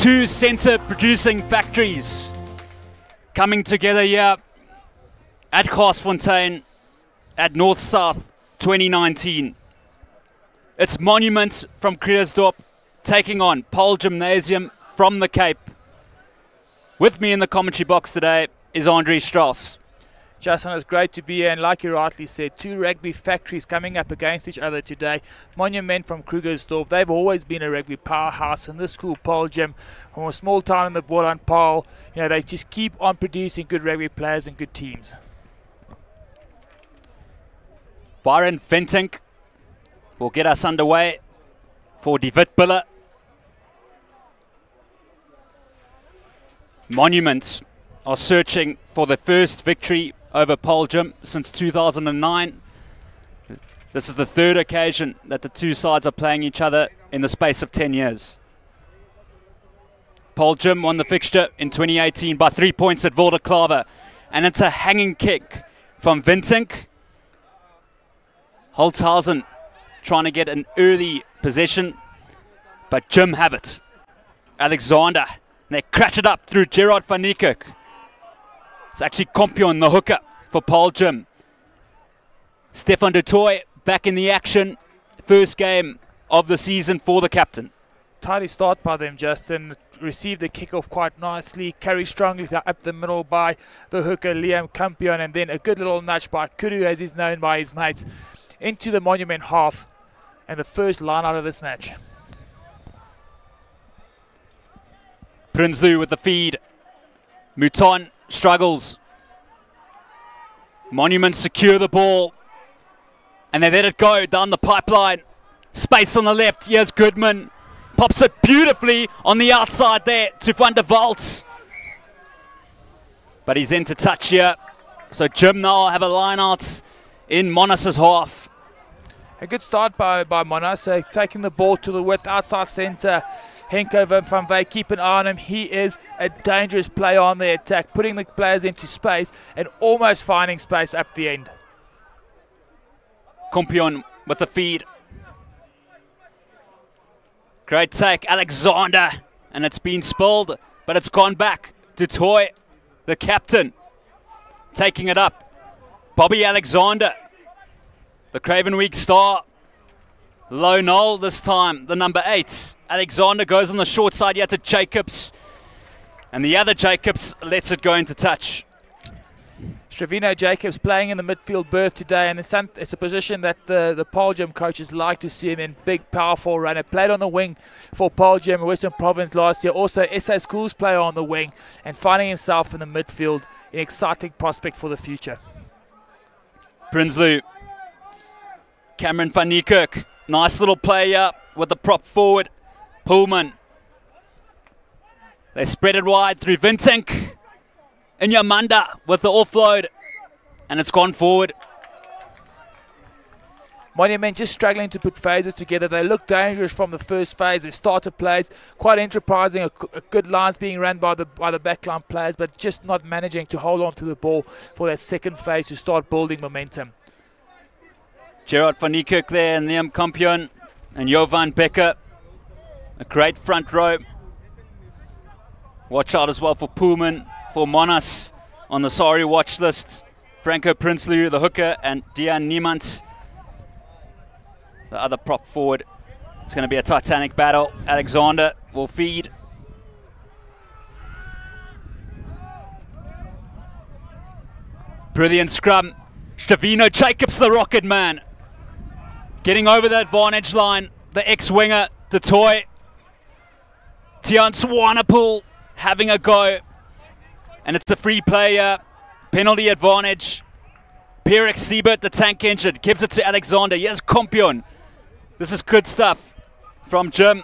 two centre producing factories coming together here at Garsfontein at North-South 2019. It's Monument from Krugersdorp taking on Paarl Gymnasium from the Cape. With me in the commentary box today is Andre Strauss. Justin, it's great to be here, and like you rightly said, two rugby factories coming up against each other today. Monument from Krugersdorp, they've always been a rugby powerhouse, and this school, Paarl Gym, from a small town in the borderline, Paarl, they just keep on producing good rugby players and good teams. Byron Ventink will get us underway for Die Witbulle. Monuments are searching for the first victory over Paarl Gym since 2009. This is the third occasion that the two sides are playing each other in the space of 10 years. Paarl Gym won the fixture in 2018 by 3 points at Volderklaver, and it's a hanging kick from Ventink. Holtzhausen trying to get an early possession, but Gym have it. Alexander, and they crash it up through Gerard van Niekerk. It's actually Kompion, the hooker for Paarl Gym. Stefan de Toy back in the action. First game of the season for the captain. Tidy start by them, Justin. Received the kickoff quite nicely. Carried strongly up the middle by the hooker Liam Kompion, and then a good little nudge by Kuru, as he's known by his mates, into the Monument half, and the first line out of this match. Prinsloo with the feed. Mouton struggles. Monument secure the ball, and they let it go down the pipeline. Space on the left. Here's Goodman. Pops it beautifully on the outside there to Van der Waltz. But he's into touch here. So Gym now have a line out in Monas's half. A good start by Monas, taking the ball to the width, outside centre. Henko van Vey, keep an eye on him. He is a dangerous player on the attack, putting the players into space and almost finding space up the end. Kompion with the feed. Great take, Alexander, and it's been spilled, but it's gone back to Toy, the captain, taking it up. Bobby Alexander, the Cravenweek star. Low null this time, the number 8. Alexander goes on the short side here to Jacobs, and the other Jacobs lets it go into touch. Stravino Jacobs playing in the midfield berth today, and it's a position that the Paarl Gym coaches like to see him in. Big, powerful runner. Played on the wing for Paarl Gym in Western Province last year. Also, SA Schools player on the wing, and finding himself in the midfield, an exciting prospect for the future. Prinsloo. Cameron van Niekerk. Nice little play up with the prop forward. Pullman. They spread it wide through Ventink. Inyamanda with the offload, and it's gone forward. Monument just struggling to put phases together. They look dangerous from the first phase. They started plays, quite enterprising, a good lines being run by the backline players, but just not managing to hold on to the ball for that second phase to start building momentum. Gerard van Niekerk there, and Liam Kompion and Jovan Becker. A great front row. Watch out as well for Pullman, for Monas on the sorry watch list. Franco Prinsloo, the hooker, and Dejan Niemand, the other prop forward. It's going to be a titanic battle. Alexander will feed. Brilliant scrum. Stravino Jacobs, the rocket man, getting over the advantage line. The ex-winger, De Toy. Tian Swanepoel having a go. And it's a free player. Penalty advantage. Pierre Siebert, the tank engine, gives it to Alexander. Here's Kompion. This is good stuff from Gym.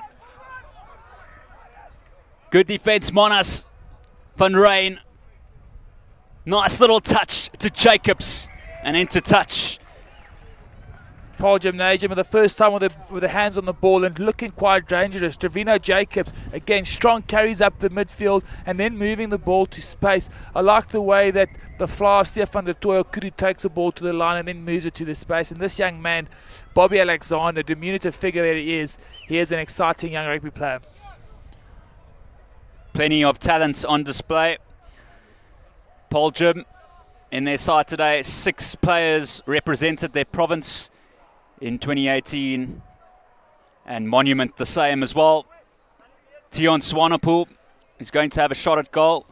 Good defense, Monas. Van Rijn. Nice little touch to Jacobs. And into touch. Paarl Gymnasium, for the first time with the hands on the ball and looking quite dangerous. Stravino Jacobs, again, strong carries up the midfield and then moving the ball to space. I like the way that the fly of Stefan de Toy takes the ball to the line and then moves it to the space. And this young man, Bobby Alexander, diminutive figure that he is an exciting young rugby player. Plenty of talent on display. Paarl Gym in their side today. 6 players represented their province in 2018. And Monument the same as well. Tiaan Swanepoel is going to have a shot at goal.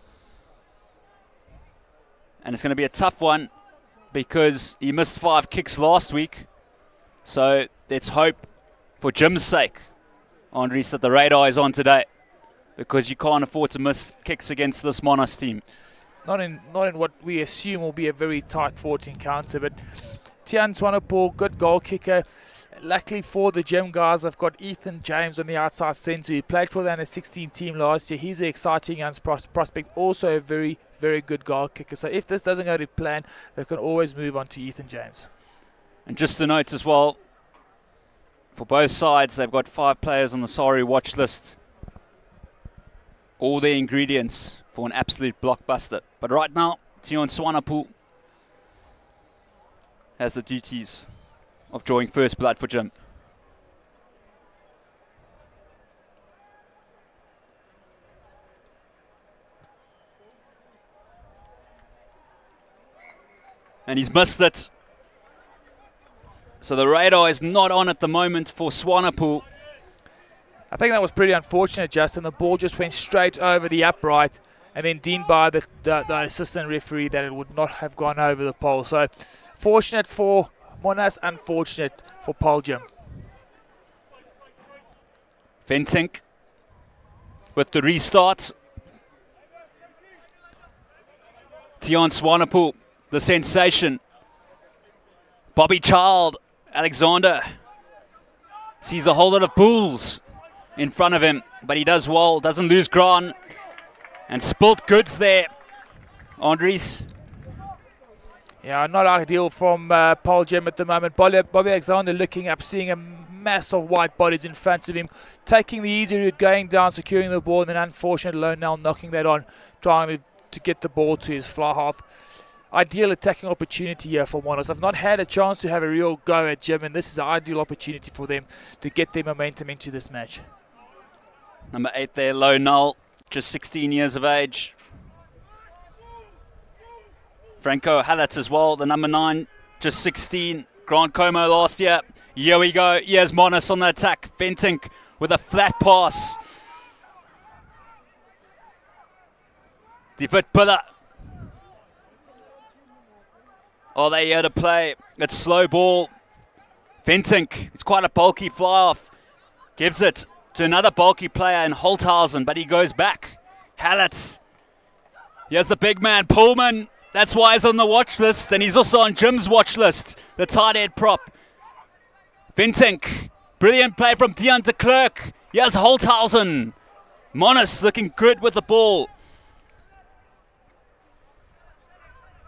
And it's going to be a tough one because he missed 5 kicks last week. So let's hope for Jim's sake, Andries, that the radar is on today, because you can't afford to miss kicks against this Monas team. Not in what we assume will be a very tight-fought encounter, but Tiaan Swanepoel, good goal kicker. Luckily for the Gym guys, I've got Ethan James on the outside centre. He played for the under-16 team last year. He's an exciting young prospect, also a very, very good goal kicker. So if this doesn't go to plan, they can always move on to Ethan James. And just a note as well, for both sides, they've got 5 players on the sorry watch list. All the ingredients for an absolute blockbuster. But right now, Tiaan Swanepoel has the duties of drawing first blood for Jim. And he's missed it. So the radar is not on at the moment for Swanepoel. I think that was pretty unfortunate, Justin. The ball just went straight over the upright and then deemed by the assistant referee that it would not have gone over the pole. So fortunate for Monas, unfortunate for Paarl Gym. Ventink with the restart. Tiaan Swanepoel, the sensation. Bobby Child, Alexander, sees a whole lot of bulls in front of him, but he does well, doesn't lose ground, and spilt goods there, Andries. Yeah, not ideal from Paarl Gym at the moment. Bobby Alexander looking up, seeing a mass of white bodies in front of him, taking the easy route, going down, securing the ball, and then unfortunate Lonell knocking that on, trying to get the ball to his fly half. Ideal attacking opportunity here for Monas. I've not had a chance to have a real go at Jim, and this is an ideal opportunity for them to get their momentum into this match. Number 8 there, Lonell, just 16 years of age. Franco Hallet as well, the number 9, just 16. Grant Como last year. Here we go. Here's Monas on the attack. Ventink with a flat pass. David Piller. Oh, they're here to play. It's slow ball. Ventink, it's quite a bulky fly-off. Gives it to another bulky player in Holthausen, but he goes back. Hallet. Here's the big man, Pullman. That's why he's on the watch list, and he's also on Jim's watch list, the tight head prop. Ventink, brilliant play from Tiaan de Klerk. Here's Holthausen. Monas looking good with the ball.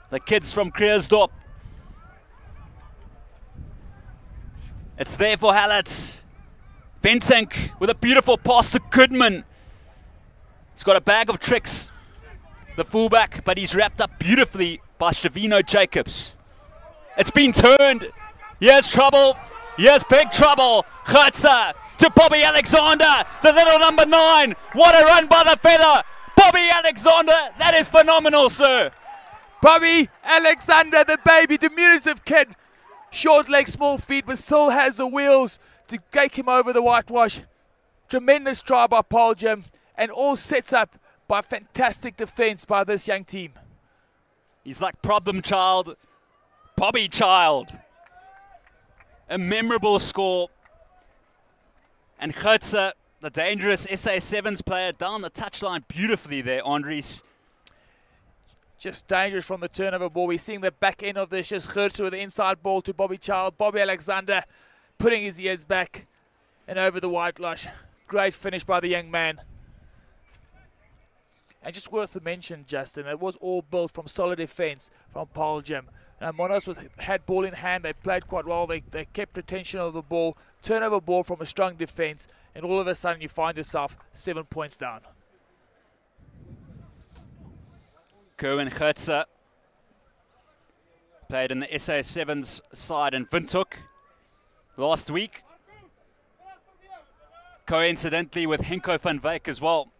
The kids from Kreersdorp. It's there for Hallet. Ventink with a beautiful pass to Goodman. He's got a bag of tricks, the fullback, but he's wrapped up beautifully by Stevino Jacobs. It's been turned. Here's trouble. Here's big trouble. Gutsa to Bobby Alexander, the little number 9. What a run by the feather. Bobby Alexander, that is phenomenal, sir. Bobby Alexander, the baby, diminutive kid. Short legs, small feet, but still has the wheels to take him over the whitewash. Tremendous try by Paarl Gym, and all sets up by fantastic defense by this young team. He's like problem child, Bobby Child. A memorable score. And Gutsa, the dangerous SA7s player, down the touchline beautifully there, Andries. Just dangerous from the turnover ball. We're seeing the back end of this. Just Gutsa with the inside ball to Bobby Child. Bobby Alexander putting his ears back and over the whitewash. Great finish by the young man. And just worth the mention, Justin, it was all built from solid defense from Paarl Gym. Monas had ball in hand. They played quite well. They kept retention of the ball. Turnover ball from a strong defense. And all of a sudden you find yourself 7 points down. Kerwin Gutsa played in the SA7's side in Windhoek last week. Coincidentally with Henko van Wyk as well.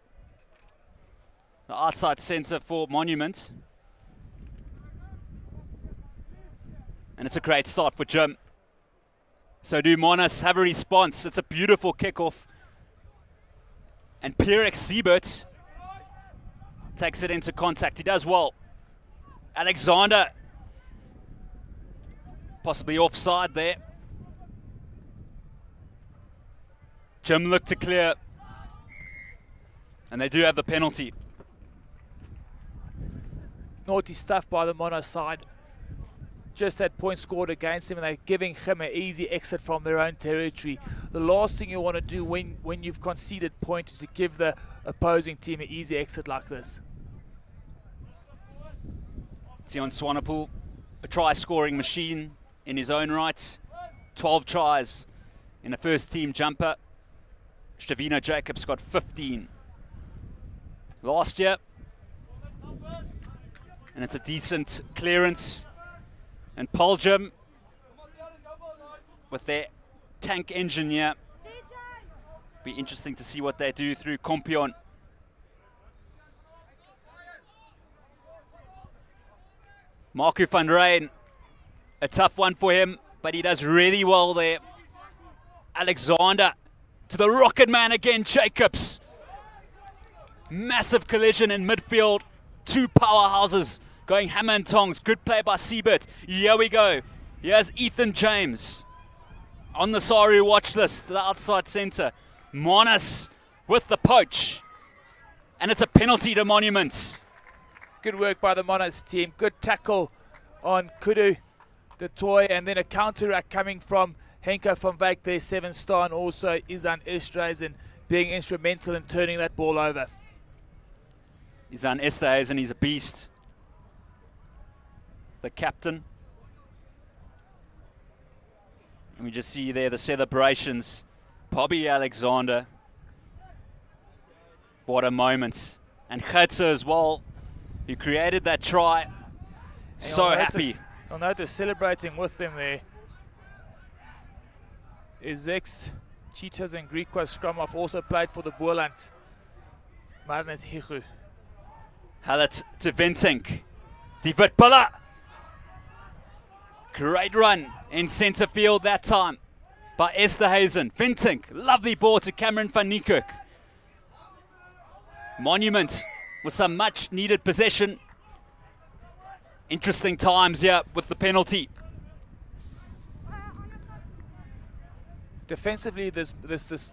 The outside centre for Monument. And it's a great start for Jim. So do Monas have a response? It's a beautiful kickoff. And Pierre Siebert takes it into contact. He does well. Alexander possibly offside there. Jim looked to clear. And they do have the penalty. Naughty stuff by the Mono side. Just that point scored against him, and they're giving him an easy exit from their own territory. The last thing you want to do when you've conceded point is to give the opposing team an easy exit like this. Tion Swanepoel, a try-scoring machine in his own right. 12 tries in a first-team jumper. Stevino Jacobs got 15 last year. And it's a decent clearance. And Paarl with their tank engine here. Be interesting to see what they do through Kompion. Marco van Rijn, a tough one for him, but he does really well there. Alexander to the rocket man again, Jacobs. Massive collision in midfield. Two powerhouses going hammer and tongs. Good play by Siebert. Here we go. Here's Ethan James on the Saru watch list to the outside centre. Monas with the poach. And it's a penalty to Monument. Good work by the Monos team. Good tackle on Kudu, the toy, and then a counter-attack coming from Henko van Wyk, their 7-star, and also Izan Esterhuizen being instrumental in turning that ball over. Izan Esterhuizen, he's a beast. The captain. And we just see there the celebrations. Bobby Alexander. What a moment. And Gertze as well, who created that try. So happy. You'll notice celebrating with them there. His ex-Cheetahs and Griquas scrum off also played for the Boerland. Marnus Higu. Hallet to Ventink. Die Witbuller. Great run in centre field that time by Esterhuizen. Ventink, lovely ball to Cameron van Niekerk. Monument with some much needed possession. Interesting times here with the penalty. Defensively, this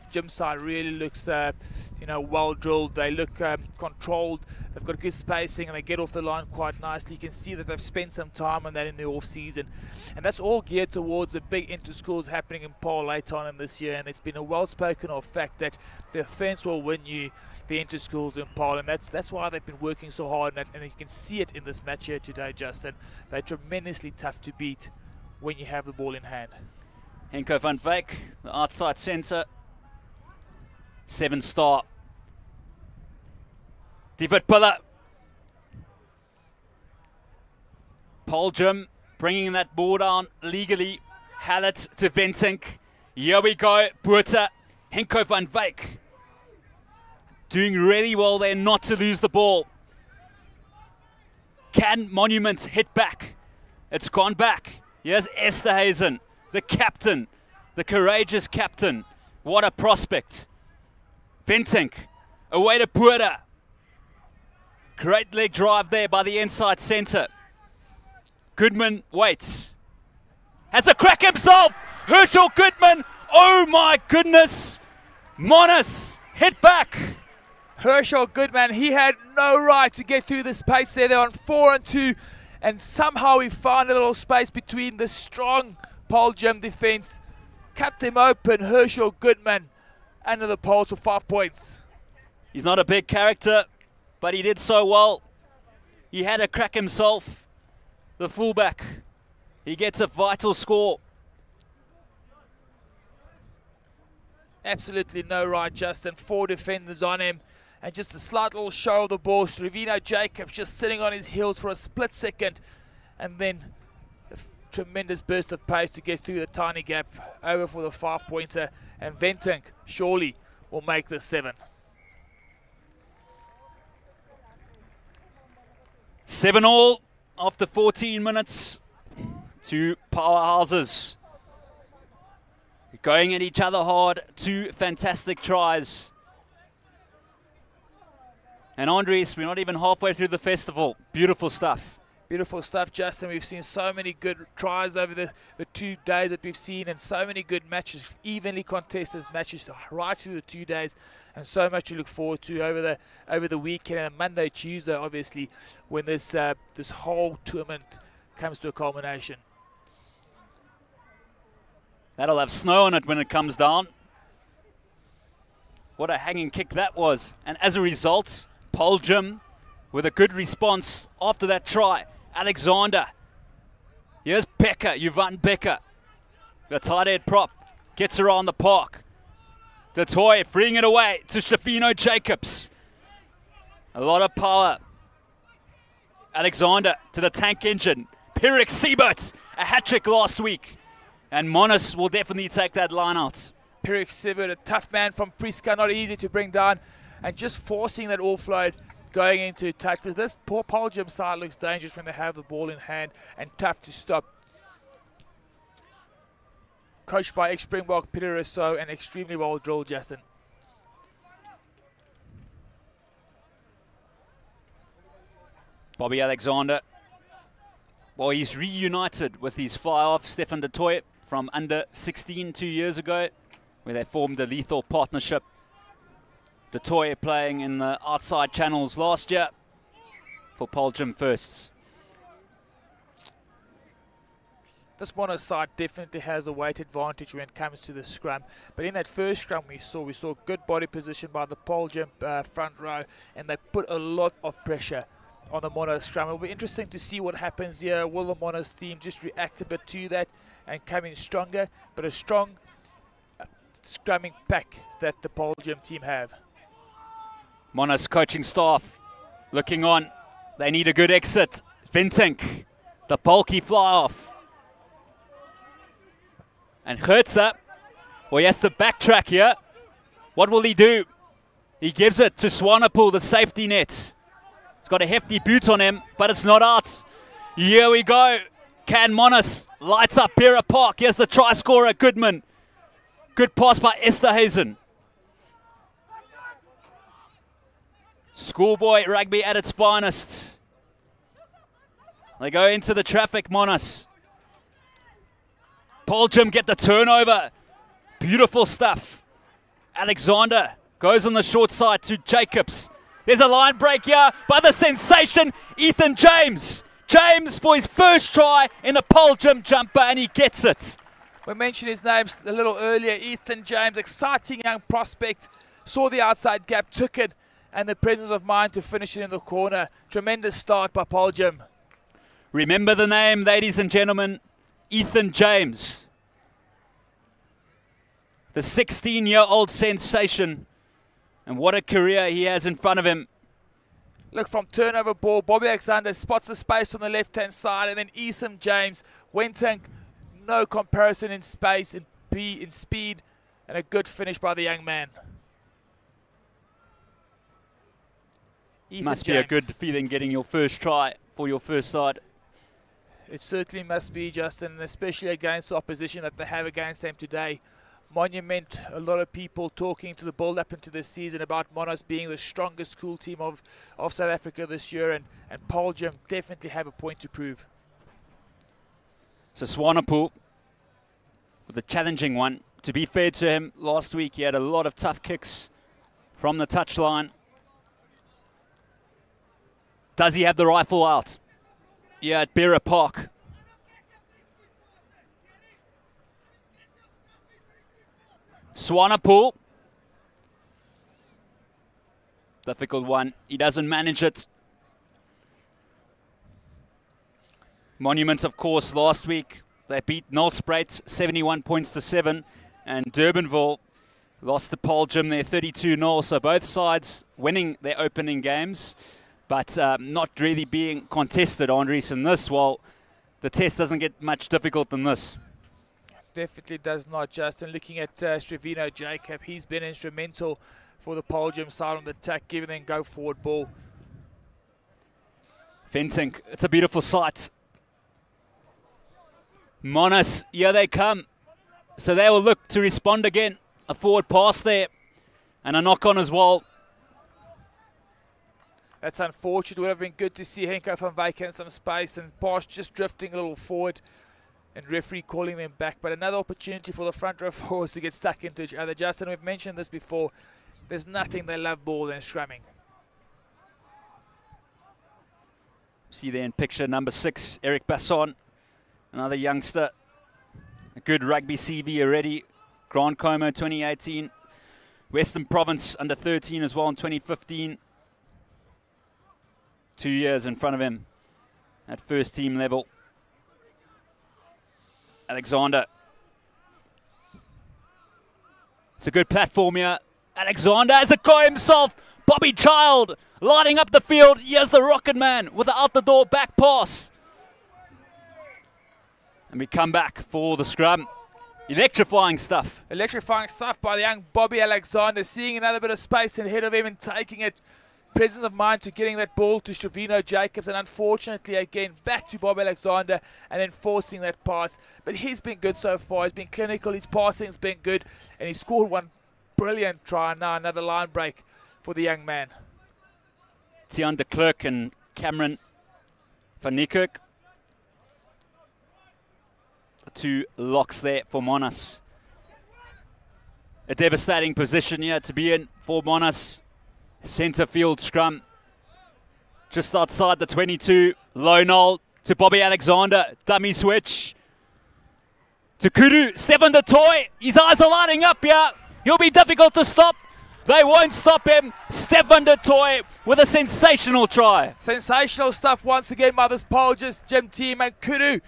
gym side really looks, well drilled. They look controlled. They've got good spacing, and they get off the line quite nicely. You can see that they've spent some time on that in the off season, and that's all geared towards the big inter-schools happening in Paarl later on in this year. And it's been a well-spoken of fact that defense will win you the inter-schools in Paarl, and that's why they've been working so hard. And you can see it in this match here today, Justin. They're tremendously tough to beat when you have the ball in hand. Henko van Wyk, the outside centre. 7-star. Die Witbuller. Paarl bringing that ball down legally. Hallet to Ventink. Here we go. Buerta. Henko van Wyk. Doing really well there not to lose the ball. Can Monument hit back? It's gone back. Here's Esterhuizen, the captain, the courageous captain. What a prospect. Ventink, away to Buerta. Great leg drive there by the inside centre. Goodman waits. Has a crack himself. Herschel Goodman. Oh my goodness. Monas hit back. Herschel Goodman, he had no right to get through the space there. They're on 4-2, and somehow he found a little space between the strong Paarl defense. Cut them open. Herschel Goodman under the poles for 5 points. He's not a big character, but he did so well. He had a crack himself. The fullback. He gets a vital score. Absolutely no right, Justin. 4 defenders on him. And just a slight little show of the ball. Stevino Jacobs just sitting on his heels for a split second. And then a tremendous burst of pace to get through the tiny gap. Over for the 5-pointer. And Ventink surely will make this 7. 7-all after 14 minutes. Two powerhouses going at each other hard. Two fantastic tries. And Andres, we're not even halfway through the festival. Beautiful stuff. Beautiful stuff, Justin. We've seen so many good tries over the 2 days that we've seen, and so many good matches, evenly contested matches right through the 2 days, and so much to look forward to over the weekend and Monday, Tuesday, obviously, when this whole tournament comes to a culmination. That'll have snow on it when it comes down. What a hanging kick that was. And as a result, Paarl with a good response after that try. Alexander. Here's Becker, Jovan Becker. The tight head prop gets around the park. Du Toit freeing it away to Stefano Jacobs. A lot of power. Alexander to the tank engine. Pierrick Siebert, a hat-trick last week. And Monas will definitely take that line out. Pierrick Siebert, a tough man from Priska, not easy to bring down. And just forcing that offload going into touch. But this poor Paarl side looks dangerous when they have the ball in hand and tough to stop. Coached by ex-Springbok Peter Rousseau and extremely well drilled, Justin. Bobby Alexander. Well, he's reunited with his fly-off, Stefan Du Toit, from under 16 2 years ago, where they formed a lethal partnership. Du Toit playing in the outside channels last year for Paarl firsts. This Monas side definitely has a weight advantage when it comes to the scrum. But in that first scrum we saw good body position by the Paarl front row, and they put a lot of pressure on the Monas scrum. It'll be interesting to see what happens here. Will the Monas team just react a bit to that and come in stronger? But a strong scrumming pack that the Paarl team have. Monas coaching staff looking on. They need a good exit. Vintink, the bulky fly-off. And Hertzer, well, he has to backtrack here. What will he do? He gives it to Swanepoel, the safety net. He's got a hefty boot on him, but it's not out. Here we go. Can Monas lights up Pera Park. Here's the try scorer, Goodman. Good pass by Esterhuizen. Schoolboy rugby at its finest. They go into the traffic, Monas. Paarl get the turnover. Beautiful stuff. Alexander goes on the short side to Jacobs. There's a line break here by the sensation, Ethan James. James for his first try in a Paarl jumper, and he gets it. We mentioned his name a little earlier, Ethan James, exciting young prospect. Saw the outside gap, took it, and the presence of mind to finish it in the corner. Tremendous start by Paarl. Remember the name, ladies and gentlemen, Ethan James. The 16-year-old sensation. And what a career he has in front of him. Look, from turnover ball, Bobby Alexander spots the space on the left-hand side, and then Ethan James, Wentink, no comparison in space, in speed, and a good finish by the young man. Ethan must James. Be a good feeling getting your first try for your first side. It certainly must be, Justin, and especially against the opposition that they have against them today. Monument, a lot of people talking to the build-up into this season about Monas being the strongest school team of South Africa this year, and Paarl definitely have a point to prove. So Swanepoel with a challenging one. To be fair to him, last week he had a lot of tough kicks from the touchline. Does he have the rifle out? Yeah, at Pera Park. Swanepoel. Difficult one. He doesn't manage it. Monument, of course, last week. They beat Nullspruit 71 points to 7. And Durbanville lost to Paarl there 32-0. So both sides winning their opening games, but not really being contested, Andres, in this. Well, the test doesn't get much difficult than this. Definitely does not, Justin. Looking at Stefano Jacob, he's been instrumental for the Paarl side on the attack, giving them go forward ball. Fentink, it's a beautiful sight. Monas, here they come. So they will look to respond again. A forward pass there and a knock on as well. That's unfortunate. It would have been good to see Henko van Wyk in some space and Paarl just drifting a little forward and referee calling them back. But another opportunity for the front row forwards to get stuck into each other. Justin, we've mentioned this before. There's nothing they love more than scrumming. See there in picture number 6, Eric Basson, another youngster. A good rugby CV already. Grand Como 2018. Western Province under 13 as well in 2015. 2 years in front of him at first team level. Alexander. It's a good platform here. Alexander has a go himself. Bobby Child lighting up the field. Here's the Rocket Man with the out the door back pass. And we come back for the scrum. Electrifying stuff. Electrifying stuff by the young Bobby Alexander, seeing another bit of space ahead of him and taking it. Presence of mind to getting that ball to Stravino Jacobs, and unfortunately again back to Bobby Alexander and then forcing that pass. But he's been good so far. He's been clinical, his passing's been good, and he scored one brilliant try. Now another line break for the young man. Tiaan de Klerk and Cameron van Niekerk. The two locks there for Monas. A devastating position here to be in for Monas. Centre field scrum. Just outside the 22. Low null to Bobby Alexander. Dummy switch. To Kudu. Stefan de Toy. His eyes are lighting up here. He'll be difficult to stop. They won't stop him. Stefan de Toy with a sensational try. Sensational stuff once again by this Paarl Gym team, and Kudu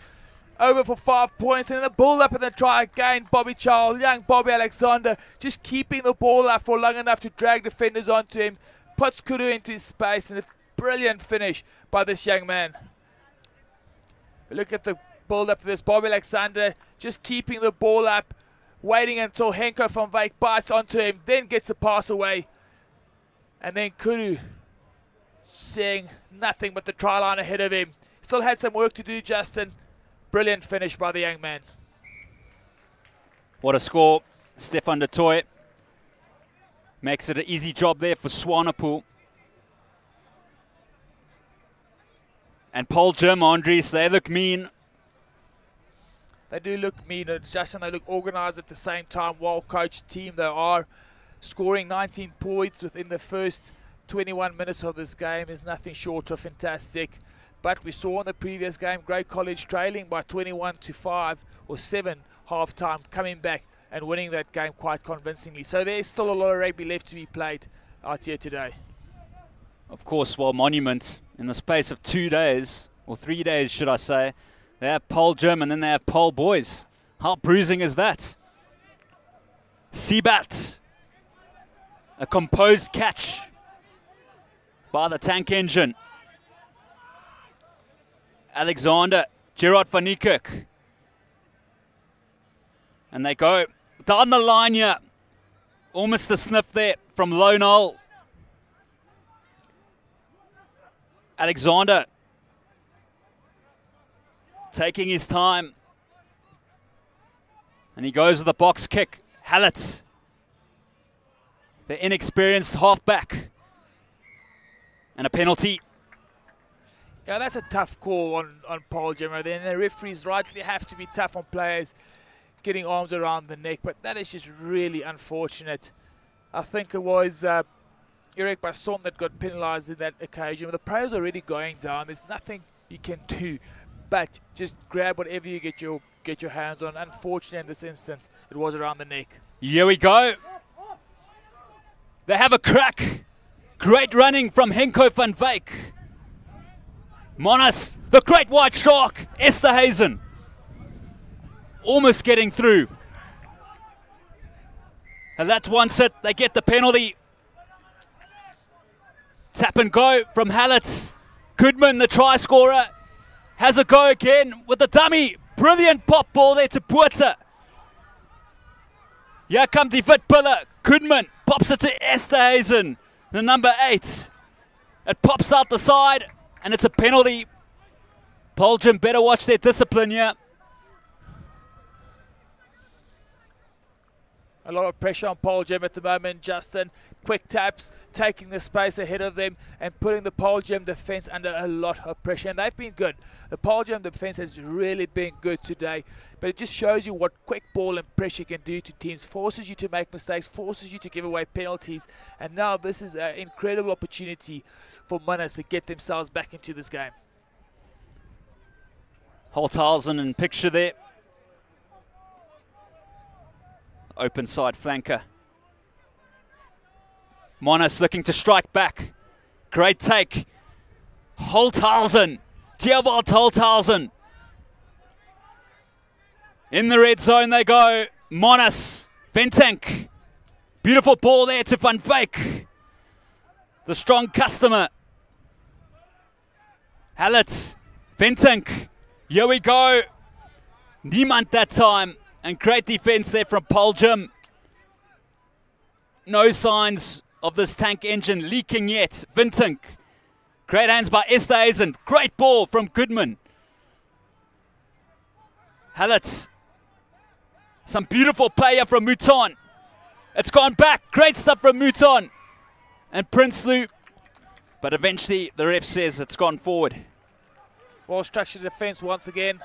over for 5 points, and in the ball up and the try again, Bobby Child, young Bobby Alexander, just keeping the ball up for long enough to drag defenders onto him, puts Kudu into his space, and a brilliant finish by this young man. Look at the build up to this, Bobby Alexander just keeping the ball up, waiting until Henko van Wyk bites onto him, then gets a pass away, and then Kudu seeing nothing but the try line ahead of him. Still had some work to do, Justin. Brilliant finish by the young man. What a score. Stefan de Toy makes it an easy job there for Swanepoel. And Paarl Gym, Andries, they look mean. They do look mean, Justin. They look organised at the same time. Well-coached team they are. Scoring 19 points within the first 21 minutes of this game is nothing short of fantastic. But we saw in the previous game, Grey College trailing by 21-5 or 7 half-time, coming back and winning that game quite convincingly. So there's still a lot of rugby left to be played out here today. Of course, while Monument, in the space of 2 days, or 3 days should I say, they have Paarl Gym and then they have Paarl Boys. How bruising is that? Seabat, a composed catch by the tank engine. Alexander, Gerard van Niekerk. And they go down the line here. Almost a sniff there from low null. Alexander taking his time. And he goes with the box kick. Hallett, the inexperienced halfback. And a penalty. Yeah, that's a tough call on Paarl Gym. Then the referees rightly have to be tough on players getting arms around the neck, but that is just really unfortunate. I think it was Eric Basson that got penalised in that occasion. The player's already going down. There's nothing you can do but just grab whatever you get your hands on. Unfortunately, in this instance, it was around the neck. Here we go. They have a crack. Great running from Henko van Wyk. Monas, the great white shark, Esterhazen, almost getting through. And that's one set, they get the penalty. Tap and go from Hallett. Goodman, the try scorer, has a go again with the dummy. Brilliant pop ball there to Puerta. Here comes the Vitpiller. Goodman pops it to Esterhazen, the number 8. It pops out the side. and it's a penalty. Paarl better watch their discipline here. A lot of pressure on Paarl at the moment, Justin. Quick taps, taking the space ahead of them and putting the Paarl defence under a lot of pressure. And they've been good. The Paarl defence has really been good today. But it just shows you what quick ball and pressure can do to teams. Forces you to make mistakes, forces you to give away penalties. And now this is an incredible opportunity for Monas to get themselves back into this game. Holthausen in picture there. Open side flanker. Monas looking to strike back. Great take. Holthausen. Djevald Holthausen. In the red zone they go. Monas. Ventank. Beautiful ball there to Van Wyk. The strong customer. Hallett. Ventank. Here we go. Niemand that time. And great defense there from Paarl. No signs of this tank engine leaking yet. Ventank. Great hands by Esterhuizen. Great ball from Goodman. Hallett. Some beautiful player from Mouton. It's gone back. Great stuff from Mouton. And Prinsloo. But eventually the ref says it's gone forward. Well structured defense once again.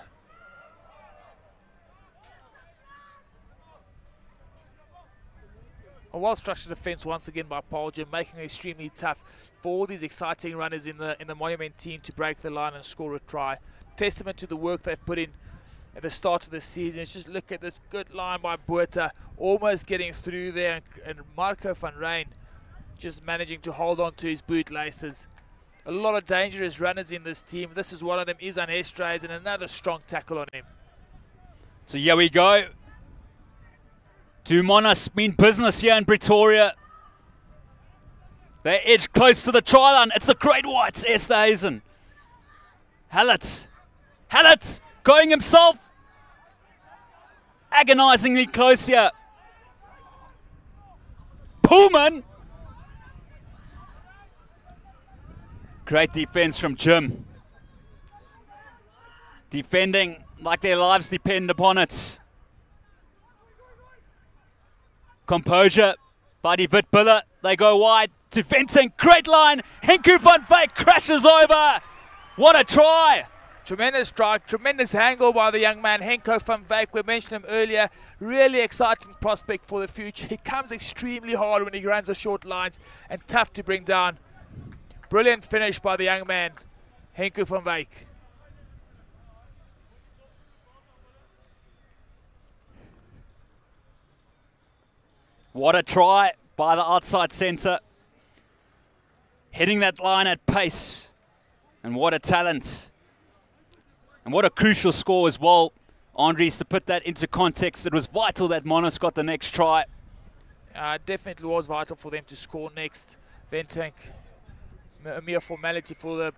A well-structured defence once again by Paarl, making it extremely tough for all these exciting runners in the Monument team to break the line and score a try. Testament to the work they've put in at the start of the season. It's just look at this good line by Botha, almost getting through there, and Marco van Rijn just managing to hold on to his bootlaces. A lot of dangerous runners in this team. This is one of them, Izan Esterhuizen, and another strong tackle on him. So here we go. Do Monas mean business here in Pretoria? They edge close to the try line. It's the great whites, Esterhuizen. Hallett. Hallett going himself. Agonizingly close here. Pullman. Great defense from Jim. Defending like their lives depend upon it. Composure by Die Witbuller. They go wide to Venting. Great line. Henku van Wyk crashes over. What a try. Tremendous strike, tremendous angle by the young man, Henko van Wyk. We mentioned him earlier. Really exciting prospect for the future. He comes extremely hard when he runs the short lines and tough to bring down. Brilliant finish by the young man, Henko van Wyk. What a try by the outside centre. Hitting that line at pace. And what a talent. And what a crucial score as well, Andries, to put that into context. It was vital that Monas got the next try. Definitely was vital for them to score next. Ventank, a mere formality for a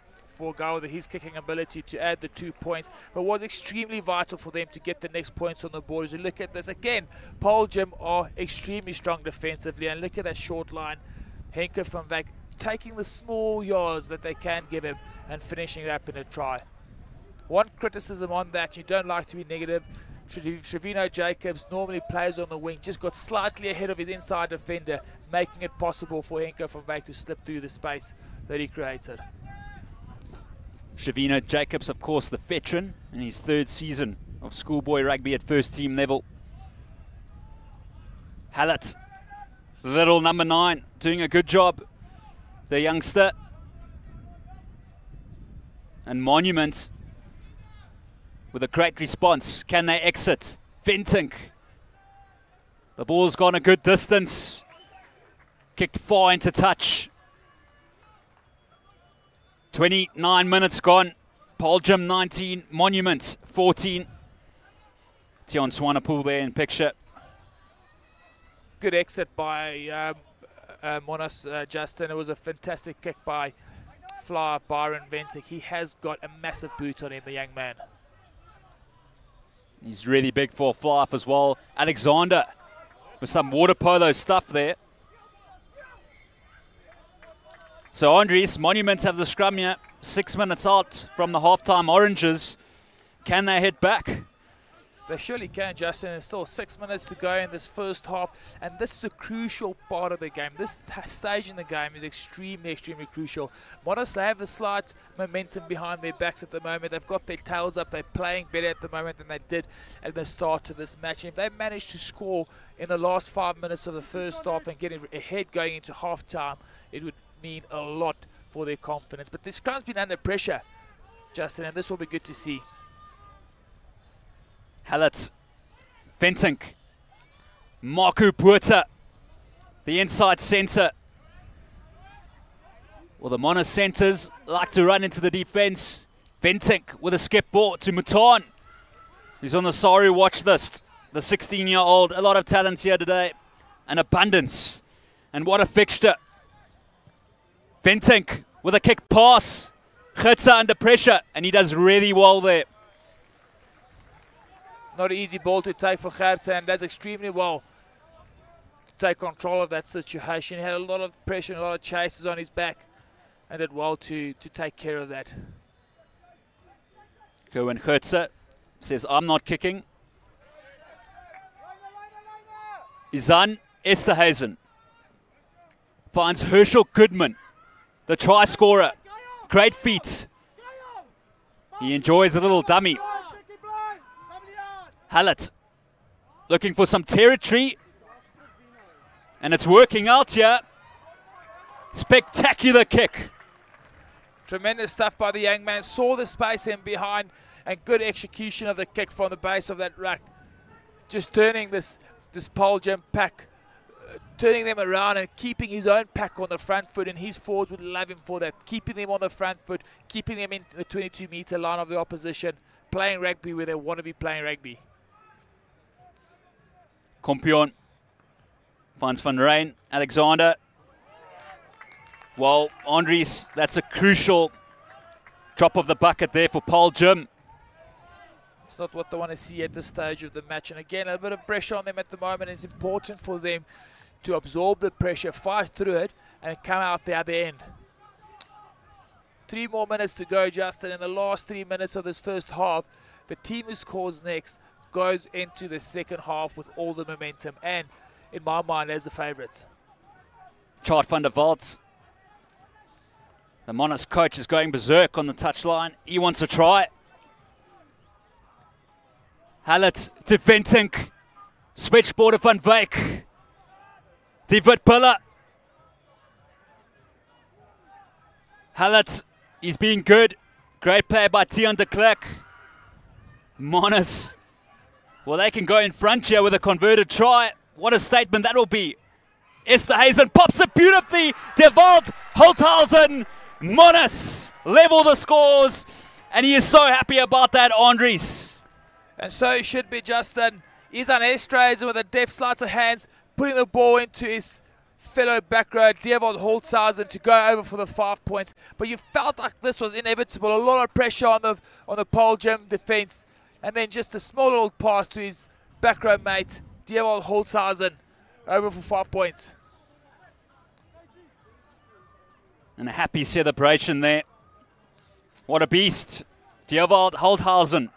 guy with his kicking ability to add the 2 points, but was extremely vital for them to get the next points on the board. As you look at this again, Paarl are extremely strong defensively, and look at that short line. Henko van Wyk taking the small yards that they can give him and finishing it up in a try. One criticism on that, you don't like to be negative, Trevino Jacobs normally plays on the wing, just got slightly ahead of his inside defender, making it possible for Henko van Wyk to slip through the space that he created. Trevino Jacobs, of course, the veteran in his third season of schoolboy rugby at first team level. Hallett, little number 9, doing a good job, the youngster. And Monument with a great response. Can they exit? Venting. The ball's gone a good distance. Kicked far into touch. 29 minutes gone. Paarl 19, Monument 14. Tiaan Swanepoel there in picture. Good exit by Monas, Justin. It was a fantastic kick by flyer Byron Venting. He has got a massive boot on him, the young man. He's really big for a fly-off as well. Alexander with some water polo stuff there. So Andries, Monuments have the scrum here. 6 minutes out from the halftime Oranges. Can they hit back? They surely can, Justin. There's still 6 minutes to go in this first half, and this is a crucial part of the game. This stage in the game is extremely, extremely crucial. Monash, they have the slight momentum behind their backs at the moment. They've got their tails up. They're playing better at the moment than they did at the start of this match. And if they manage to score in the last 5 minutes of the first half and get ahead going into half-time, it would mean a lot for their confidence. But this scrum's been under pressure, Justin, and this will be good to see. Hallett, Ventink, Marku Puerta, the inside centre. Well, the Monash centres like to run into the defence. Ventink with a skip ball to Mutan, who's on the sorry watch list. The 16-year-old, a lot of talent here today, an abundance. And what a fixture. Ventink with a kick pass. Gitsa under pressure, and he does really well there. Not an easy ball to take for Gitsa, and does extremely well to take control of that situation. He had a lot of pressure and a lot of chases on his back, and did well to take care of that. Cohen Gitsa says, I'm not kicking. Izan Esterhuizen finds Herschel Goodman, the try scorer. Great feet. He enjoys a little dummy. Hallett looking for some territory, and it's working out here. Spectacular kick. Tremendous stuff by the young man. Saw the space in behind, and good execution of the kick from the base of that ruck. Just turning this Paarl Gym pack, turning them around and keeping his own pack on the front foot, and his forwards would love him for that. Keeping them on the front foot, keeping them in the 22-meter line of the opposition, playing rugby where they want to be playing rugby. Kompion finds Van Rijn, Alexander. Well, Andries, that's a crucial drop of the bucket there for Paarl Gym. It's not what they want to see at this stage of the match. And again, a bit of pressure on them at the moment. It's important for them to absorb the pressure, fight through it, and come out the other end. 3 more minutes to go, Justin. In the last 3 minutes of this first half, the team who scores next goes into the second half with all the momentum, and in my mind, as the favourites. Chart van der Walt. The Monash coach is going berserk on the touchline. He wants a try. Hallett to Ventink. Switchboard of Van Wyk. David Piller. Hallett, he's being good. Great play by Tiaan de Klerk. Monash, well, they can go in front here with a converted try. What a statement that will be. Esterhuizen pops it beautifully. De Walt, Holthausen, Monash level the scores. And he is so happy about that, Andries. And so it should be, Justin. Izan Esterhuizen with a deft sleight of hands, putting the ball into his fellow back row, De Walt Holthausen, to go over for the 5 points. But you felt like this was inevitable. A lot of pressure on the Paarl Gym defence. And then just a small little pass to his back row mate, De Walt Holthausen, over for 5 points. And a happy celebration there. What a beast. De Walt Holthausen.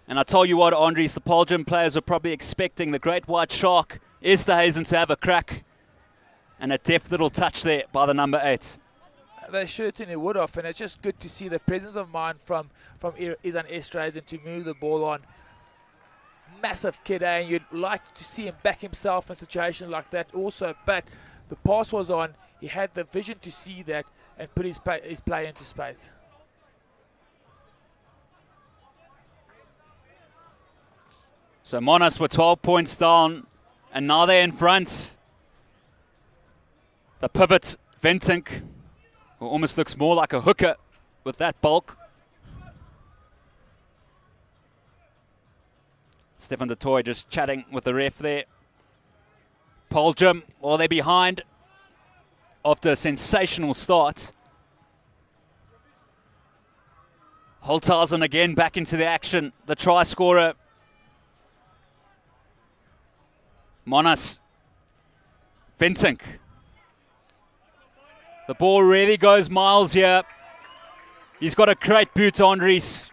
And I tell you what, Andries, the Paarl Gym players are probably expecting the great white shark, Esterhuizen, to have a crack. And a deft little touch there by the number 8. They certainly would have, and it's just good to see the presence of mind from Izan Esterhuizen to move the ball on. Massive kid, and you'd like to see him back himself in situations like that also, but the pass was on. He had the vision to see that and put his play into space. So Monash were 12 points down, and now they're in front. The pivot, Ventink, who almost looks more like a hooker with that bulk. Stefan de Toy just chatting with the ref there. Paarl Gym, well, they're behind after a sensational start. Holthausen again back into the action. The try scorer. Monash. Ventink. The ball really goes miles here. He's got a great boot, Andries.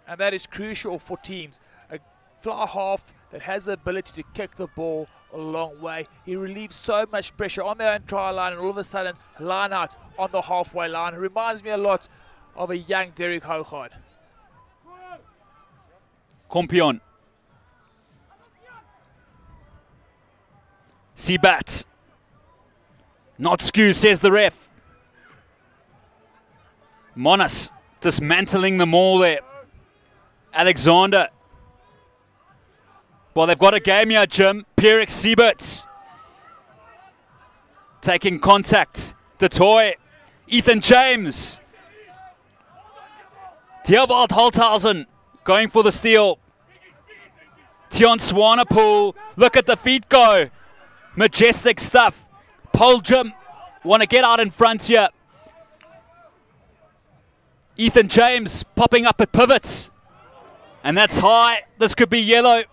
And that is crucial for teams. A fly half that has the ability to kick the ball a long way. He relieves so much pressure on their own try line, and all of a sudden line out on the halfway line. It reminds me a lot of a young Derek Hougaard. Kompion. Seabat. Not skew, says the ref. Monas dismantling the maul there. Alexander. Well, they've got a game here, Jim. Pierre Siebert taking contact. De Toy. Ethan James. Theobald Holthausen going for the steal. Tion Swanepoel. Look at the feet go. Majestic stuff. Paarl Jim want to get out in front here. Ethan James popping up at pivots. And that's high. This could be yellow.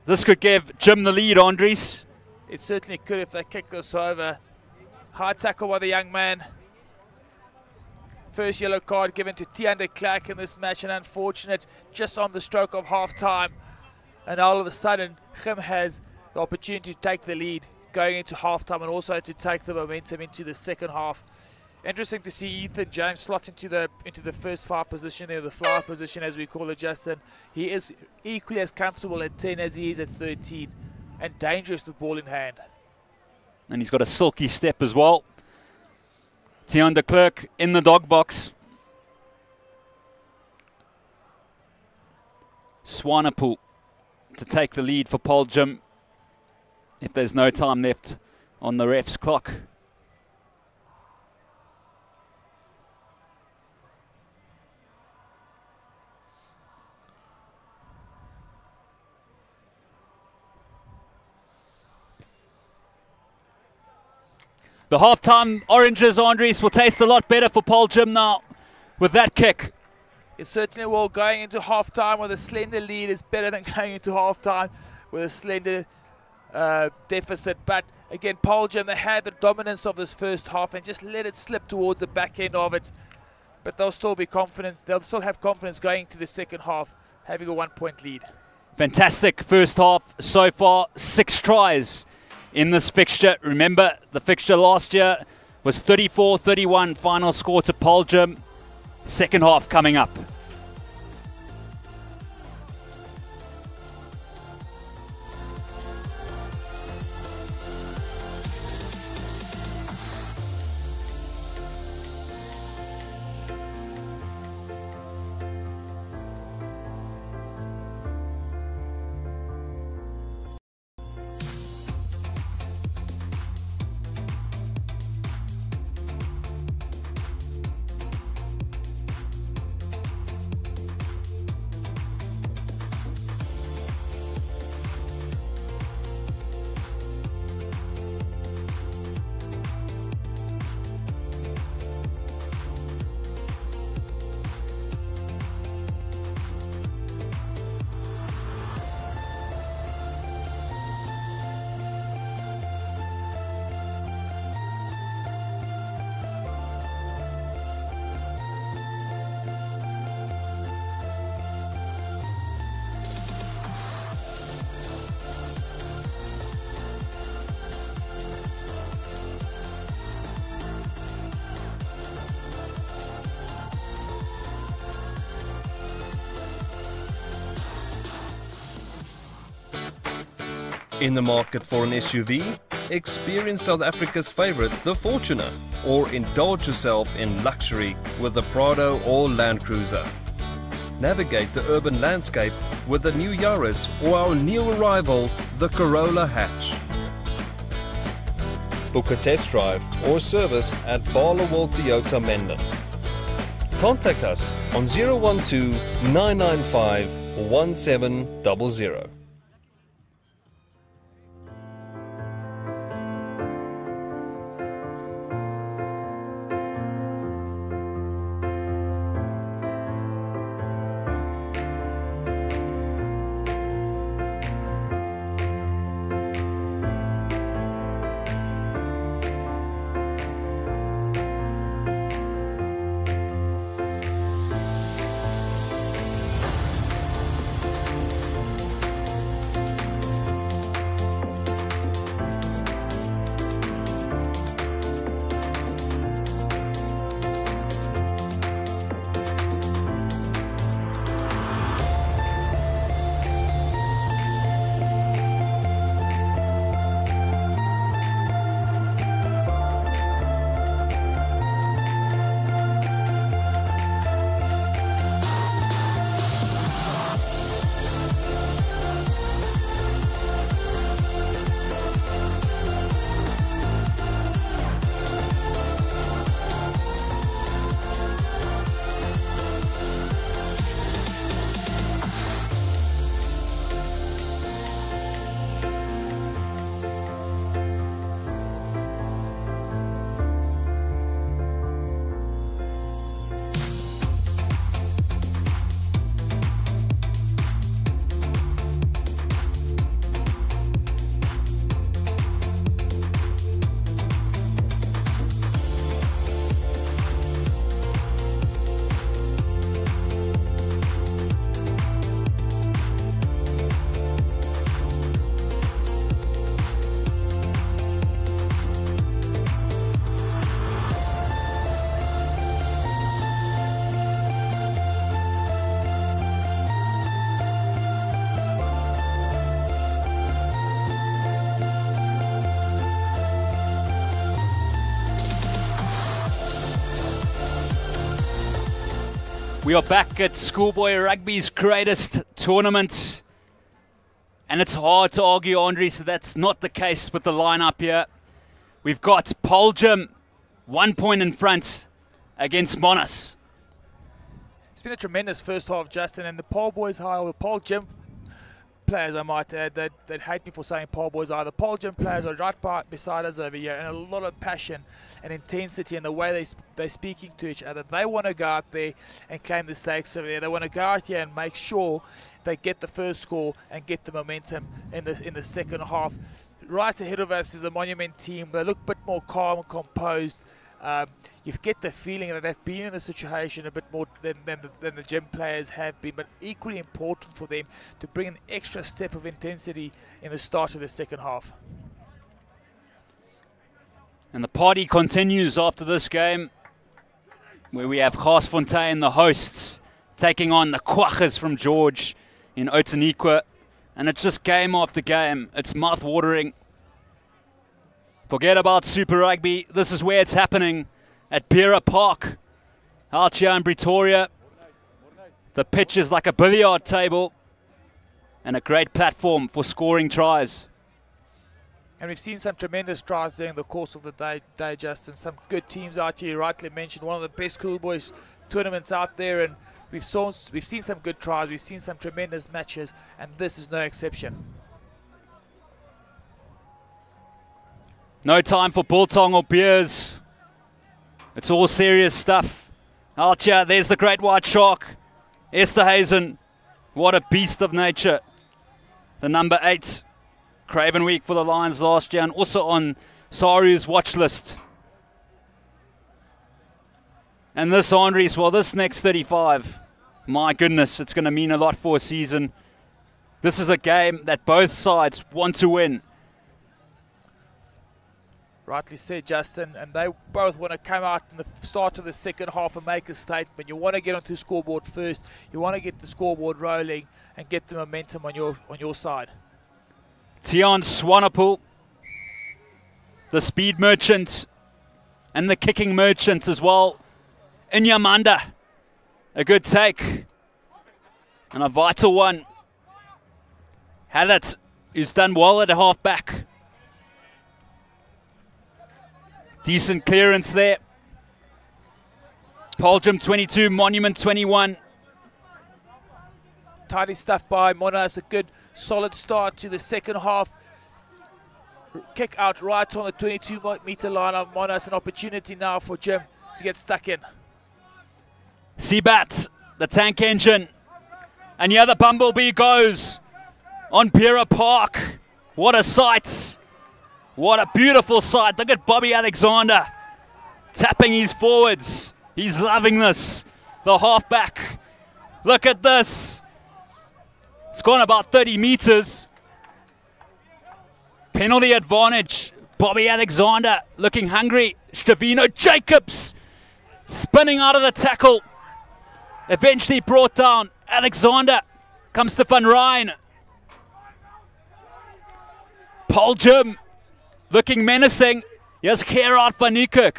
This could give Jim the lead, Andries. It certainly could if they kick this over. High tackle by the young man. First yellow card given to Tiaan de Klerk in this match, and unfortunate just on the stroke of half time. And all of a sudden, Gim has the opportunity to take the lead going into half time and also to take the momentum into the second half. Interesting to see Ethan James slot into the first 5 position, or the flyer position as we call it, Justin. He is equally as comfortable at 10 as he is at 13, and dangerous with ball in hand. And he's got a silky step as well. Tiaan de Klerk in the dog box. Swanepoel to take the lead for Paarl Jim if there's no time left on the ref's clock. The halftime oranges, Andries, will taste a lot better for Paarl Jim now with that kick. It certainly will. Going into halftime with a slender lead is better than going into halftime with a slender deficit. But again, Paarl Jim, they had the dominance of this first half and just let it slip towards the back end of it. But they'll still be confident. They'll still have confidence going into the second half, having a 1-point lead. Fantastic first half so far. 6 tries in this fixture. Remember, the fixture last year was 34-31 final score to Paarl Jim. Second half coming up. In the market for an SUV? Experience South Africa's favorite, the Fortuner, or indulge yourself in luxury with the Prado or Land Cruiser. Navigate the urban landscape with the new Yaris or our new arrival, the Corolla Hatch. Book a test drive or service at Paarl Toyota Menden. Contact us on 012 995 1700. We are back at Schoolboy Rugby's greatest tournament. And it's hard to argue, Andre, so that's not the case with the lineup here. We've got Paarl 1 point in front against Monas. It's been a tremendous first half, Justin, and the Paarl boys high, the Paarl Gym players, I might add, that hate me for saying Paarl boys are. The Paarl Gym players are right beside us over here, and a lot of passion and intensity in the way they're speaking to each other. They want to go out there and claim the stakes over there. They want to go out here and make sure they get the first score and get the momentum in the second half. Right ahead of us is the Monument team. They look a bit more calm and composed. You get the feeling that they've been in the situation a bit more than the gym players have been, but equally important for them to bring an extra step of intensity in the start of the second half. And the party continues after this game, where we have Garsfontein, the hosts, taking on the Quaggers from George in Outeniqua. And it's just game after game. It's mouth-watering. Forget about Super Rugby. This is where it's happening at Beera Park, out here in Pretoria. The pitch is like a billiard table and a great platform for scoring tries. And we've seen some tremendous tries during the course of the day, Justin. Some good teams out here. You rightly mentioned one of the best Schoolboys tournaments out there, and we've seen some good tries. We've seen some tremendous matches, and this is no exception. No time for biltong or beers. It's all serious stuff. Out here, there's the great white shark, Esterhazen. What a beast of nature. The number 8 Craven Week for the Lions last year, and also on Saru's watch list. And this, Andres, well, this next 35, my goodness, it's going to mean a lot for a season. This is a game that both sides want to win. Rightly said, Justin, and they both want to come out in the start of the second half and make a statement. You want to get onto the scoreboard first. You want to get the scoreboard rolling and get the momentum on your side. Tiaan Swanepoel, the speed merchant and the kicking merchant as well. Inyamanda, a good take and a vital one. Hallett, who's done well at a half-back. Decent clearance there. Paarl 22, Monument 21. Tidy stuff by Monas. A good, solid start to the second half. Kick out right on the 22-meter line of Monas. An opportunity now for Jim to get stuck in. Seabat, the tank engine. And yeah, the Bumblebee goes on Beera Park. What a sight. What a beautiful sight. Look at Bobby Alexander tapping his forwards. He's loving this. The halfback. Look at this. It's gone about 30 meters. Penalty advantage. Bobby Alexander looking hungry. Stevino Jacobs spinning out of the tackle. Eventually brought down. Alexander comes to Van Ryn. Paarl Jim looking menacing. Here's Gerard van Niekerk.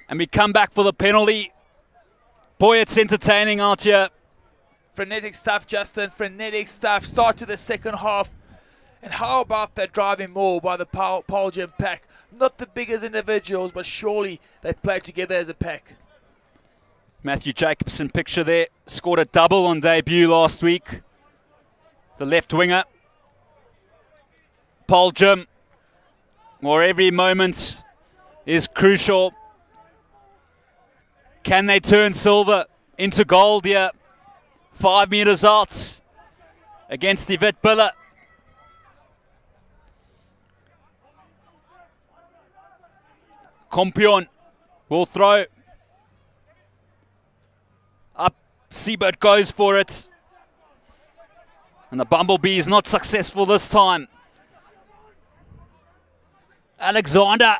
And we come back for the penalty. Boy, it's entertaining out here. Frenetic stuff, Justin. Frenetic stuff. Start to the second half. And how about that driving maul by the Paarl Gym pack? Not the biggest individuals, but surely they play together as a pack. Matthew Jacobson picture there. Scored a double on debut last week. The left winger. Paarl Gym, where every moment is crucial. Can they turn silver into gold here? 5 meters out against Yvette Biller. Kompion will throw. Up, Siebert goes for it. And the Bumblebee is not successful this time. Alexander,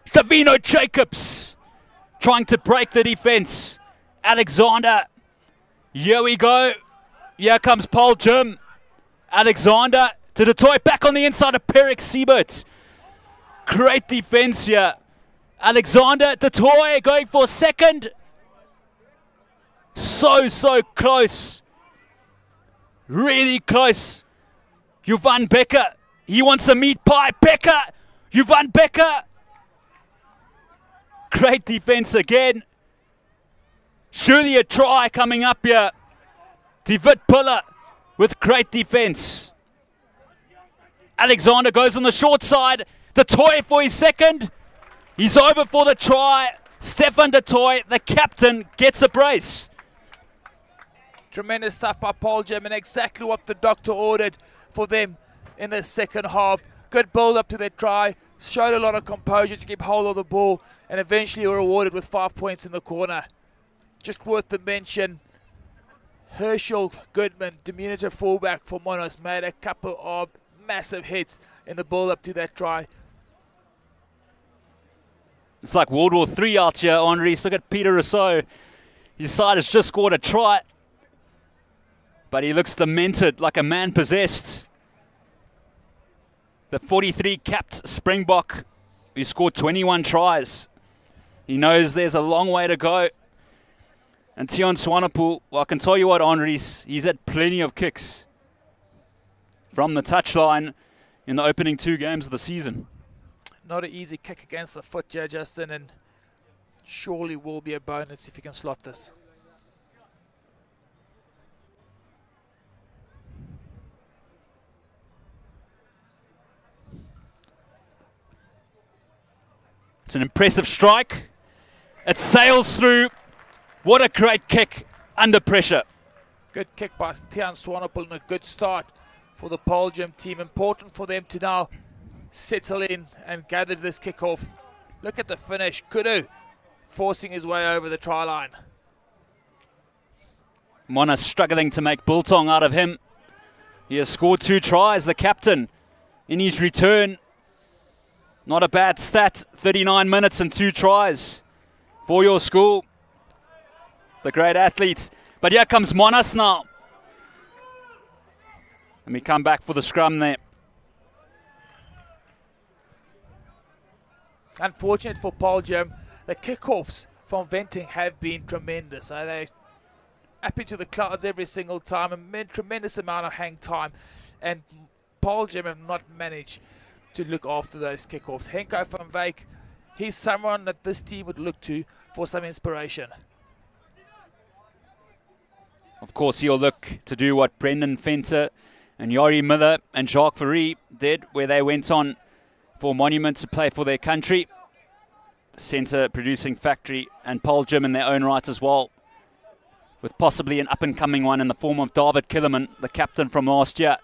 Stevino Jacobs trying to break the defense. Alexander, here we go. Here comes Paarl Gym. Alexander to the toy, back on the inside of Perek Siebert. Great defense here. Alexander, the toy going for second. So close. Really close. Jovan Becker. He wants a meat pie. Becker. Jovan Becker. Great defense again. Surely a try coming up here. David Piller with great defense. Alexander goes on the short side. Du Toit for his second. He's over for the try. Stefan Du Toit, the captain, gets a brace. Tremendous stuff by Paarl Jim, and exactly what the doctor ordered for them in the second half. Good build up to their try. Showed a lot of composure to keep hold of the ball, and eventually were rewarded with 5 points in the corner. Just worth the mention, Herschel Goodman, diminutive fullback for Monos, made a couple of massive hits in the build up to that try. It's like World War III out here, Henri. Look at Peter Rousseau. His side has just scored a try, but he looks demented, like a man possessed. The 43 capped Springbok, who scored 21 tries. He knows there's a long way to go. And Tiaan Swanepoel, well, I can tell you what, Henri, he's had plenty of kicks from the touchline in the opening 2 games of the season. Not an easy kick against the foot here, Justin, and surely will be a bonus if you can slot this. It's an impressive strike. It sails through. What a great kick under pressure. Good kick by Tiaan Swanepoel and a good start for the Paarl Jim team. Important for them to now settle in and gather this kickoff. Look at the finish. Kudu forcing his way over the try line. Monas struggling to make biltong out of him. He has scored 2 tries, the captain, in his return. Not a bad stat, 39 minutes and 2 tries for your school. The great athletes. But here comes Monas now. And we come back for the scrum there. Unfortunate for Paarl Jim, the kickoffs from Venting have been tremendous. They're up into the clouds every single time, a tremendous amount of hang time. And Paarl Jim have not managed to look after those kickoffs. Henko van Wyk, he's someone that this team would look to for some inspiration. Of course, he'll look to do what Brendan Venter and Yari Miller and Jacques Fourie did, where they went on for Monument to play for their country. The centre producing factory, and Paarl Jim in their own right as well, with possibly an up-and-coming one in the form of David Killerman, the captain from last year.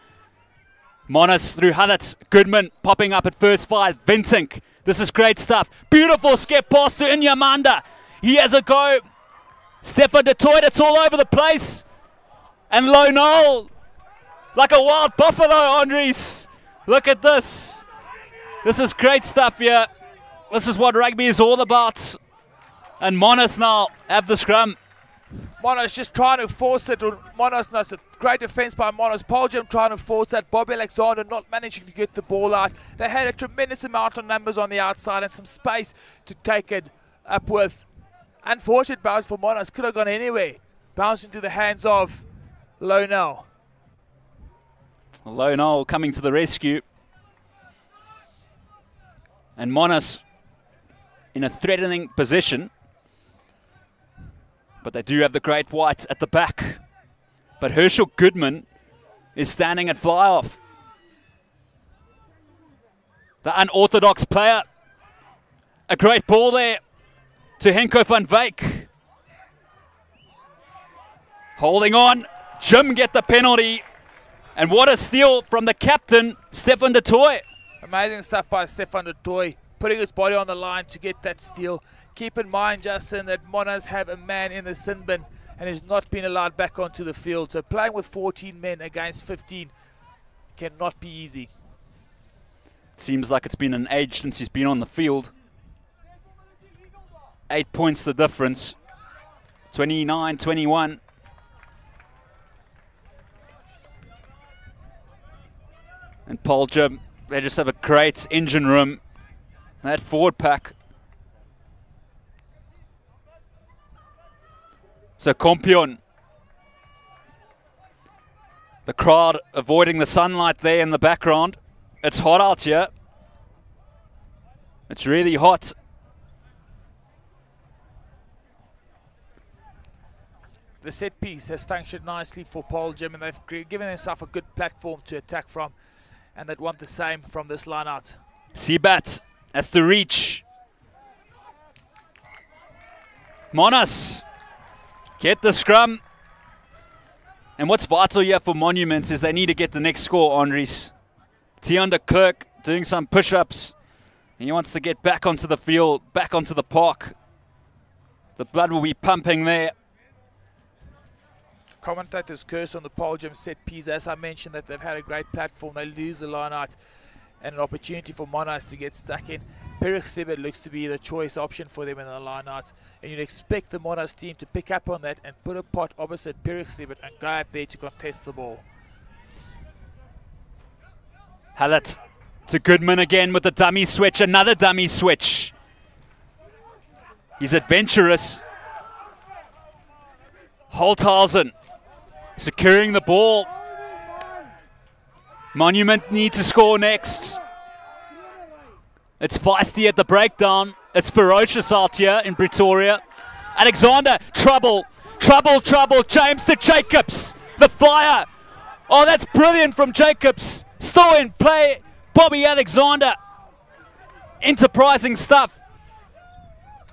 Monas through Hullett. Goodman popping up at first 5. Ventink. This is great stuff. Beautiful skip pass to Inyamanda. He has a go. Stefan Du Toit, it's all over the place. And Lonal, like a wild buffalo, Andres. Look at this. This is great stuff here. This is what rugby is all about. And Monas now have the scrum. Monas just trying to force it. Monas, no, it's a great defense by Monas. Paarl Jim trying to force that. Bobby Alexander not managing to get the ball out. They had a tremendous amount of numbers on the outside and some space to take it up with. Unfortunate bounce for Monas. Could have gone anywhere. Bounce into the hands of Lonal. Lonal coming to the rescue. And Monas in a threatening position. But they do have the great white at the back. But Herschel Goodman is standing at fly-off. The unorthodox player. A great ball there to Henko van Wyk. Holding on. Jim get the penalty. And what a steal from the captain, Stefan Du Toit. Amazing stuff by Stefan Du Toit, putting his body on the line to get that steal. Keep in mind, Justin, that Monas have a man in the sin bin and has not been allowed back onto the field. So playing with 14 men against 15 cannot be easy. Seems like it's been an age since he's been on the field. 8 points the difference. 29-21. And Paarl Jim, they just have a great engine room. That forward pack. So Kompion. The crowd avoiding the sunlight there in the background. It's hot out here. It's really hot. The set piece has functioned nicely for Paarl Gym, and they've given themselves a good platform to attack from, and they'd want the same from this line out. Seabat, that's the reach. Monas, get the scrum. And what's vital here for Monuments is they need to get the next score, Andries. Tiaan de Klerk doing some push-ups. He wants to get back onto the field, back onto the park. The blood will be pumping there. Commentators curse on the Paarl Gym set piece. As I mentioned, that they've had a great platform. They lose the line out and an opportunity for Monas to get stuck in. Perich Sibet looks to be the choice option for them in the line out. And you'd expect the Monas team to pick up on that and put a pot opposite Perich Sibet and go up there to contest the ball. Hallett to Goodman again with the dummy switch. Another dummy switch. He's adventurous. Holthausen securing the ball. Monument need to score next. It's feisty at the breakdown. It's ferocious out here in Pretoria. Alexander, trouble, trouble, trouble. James to Jacobs, the flyer. Oh, that's brilliant from Jacobs. Still in play, Bobby Alexander. Enterprising stuff.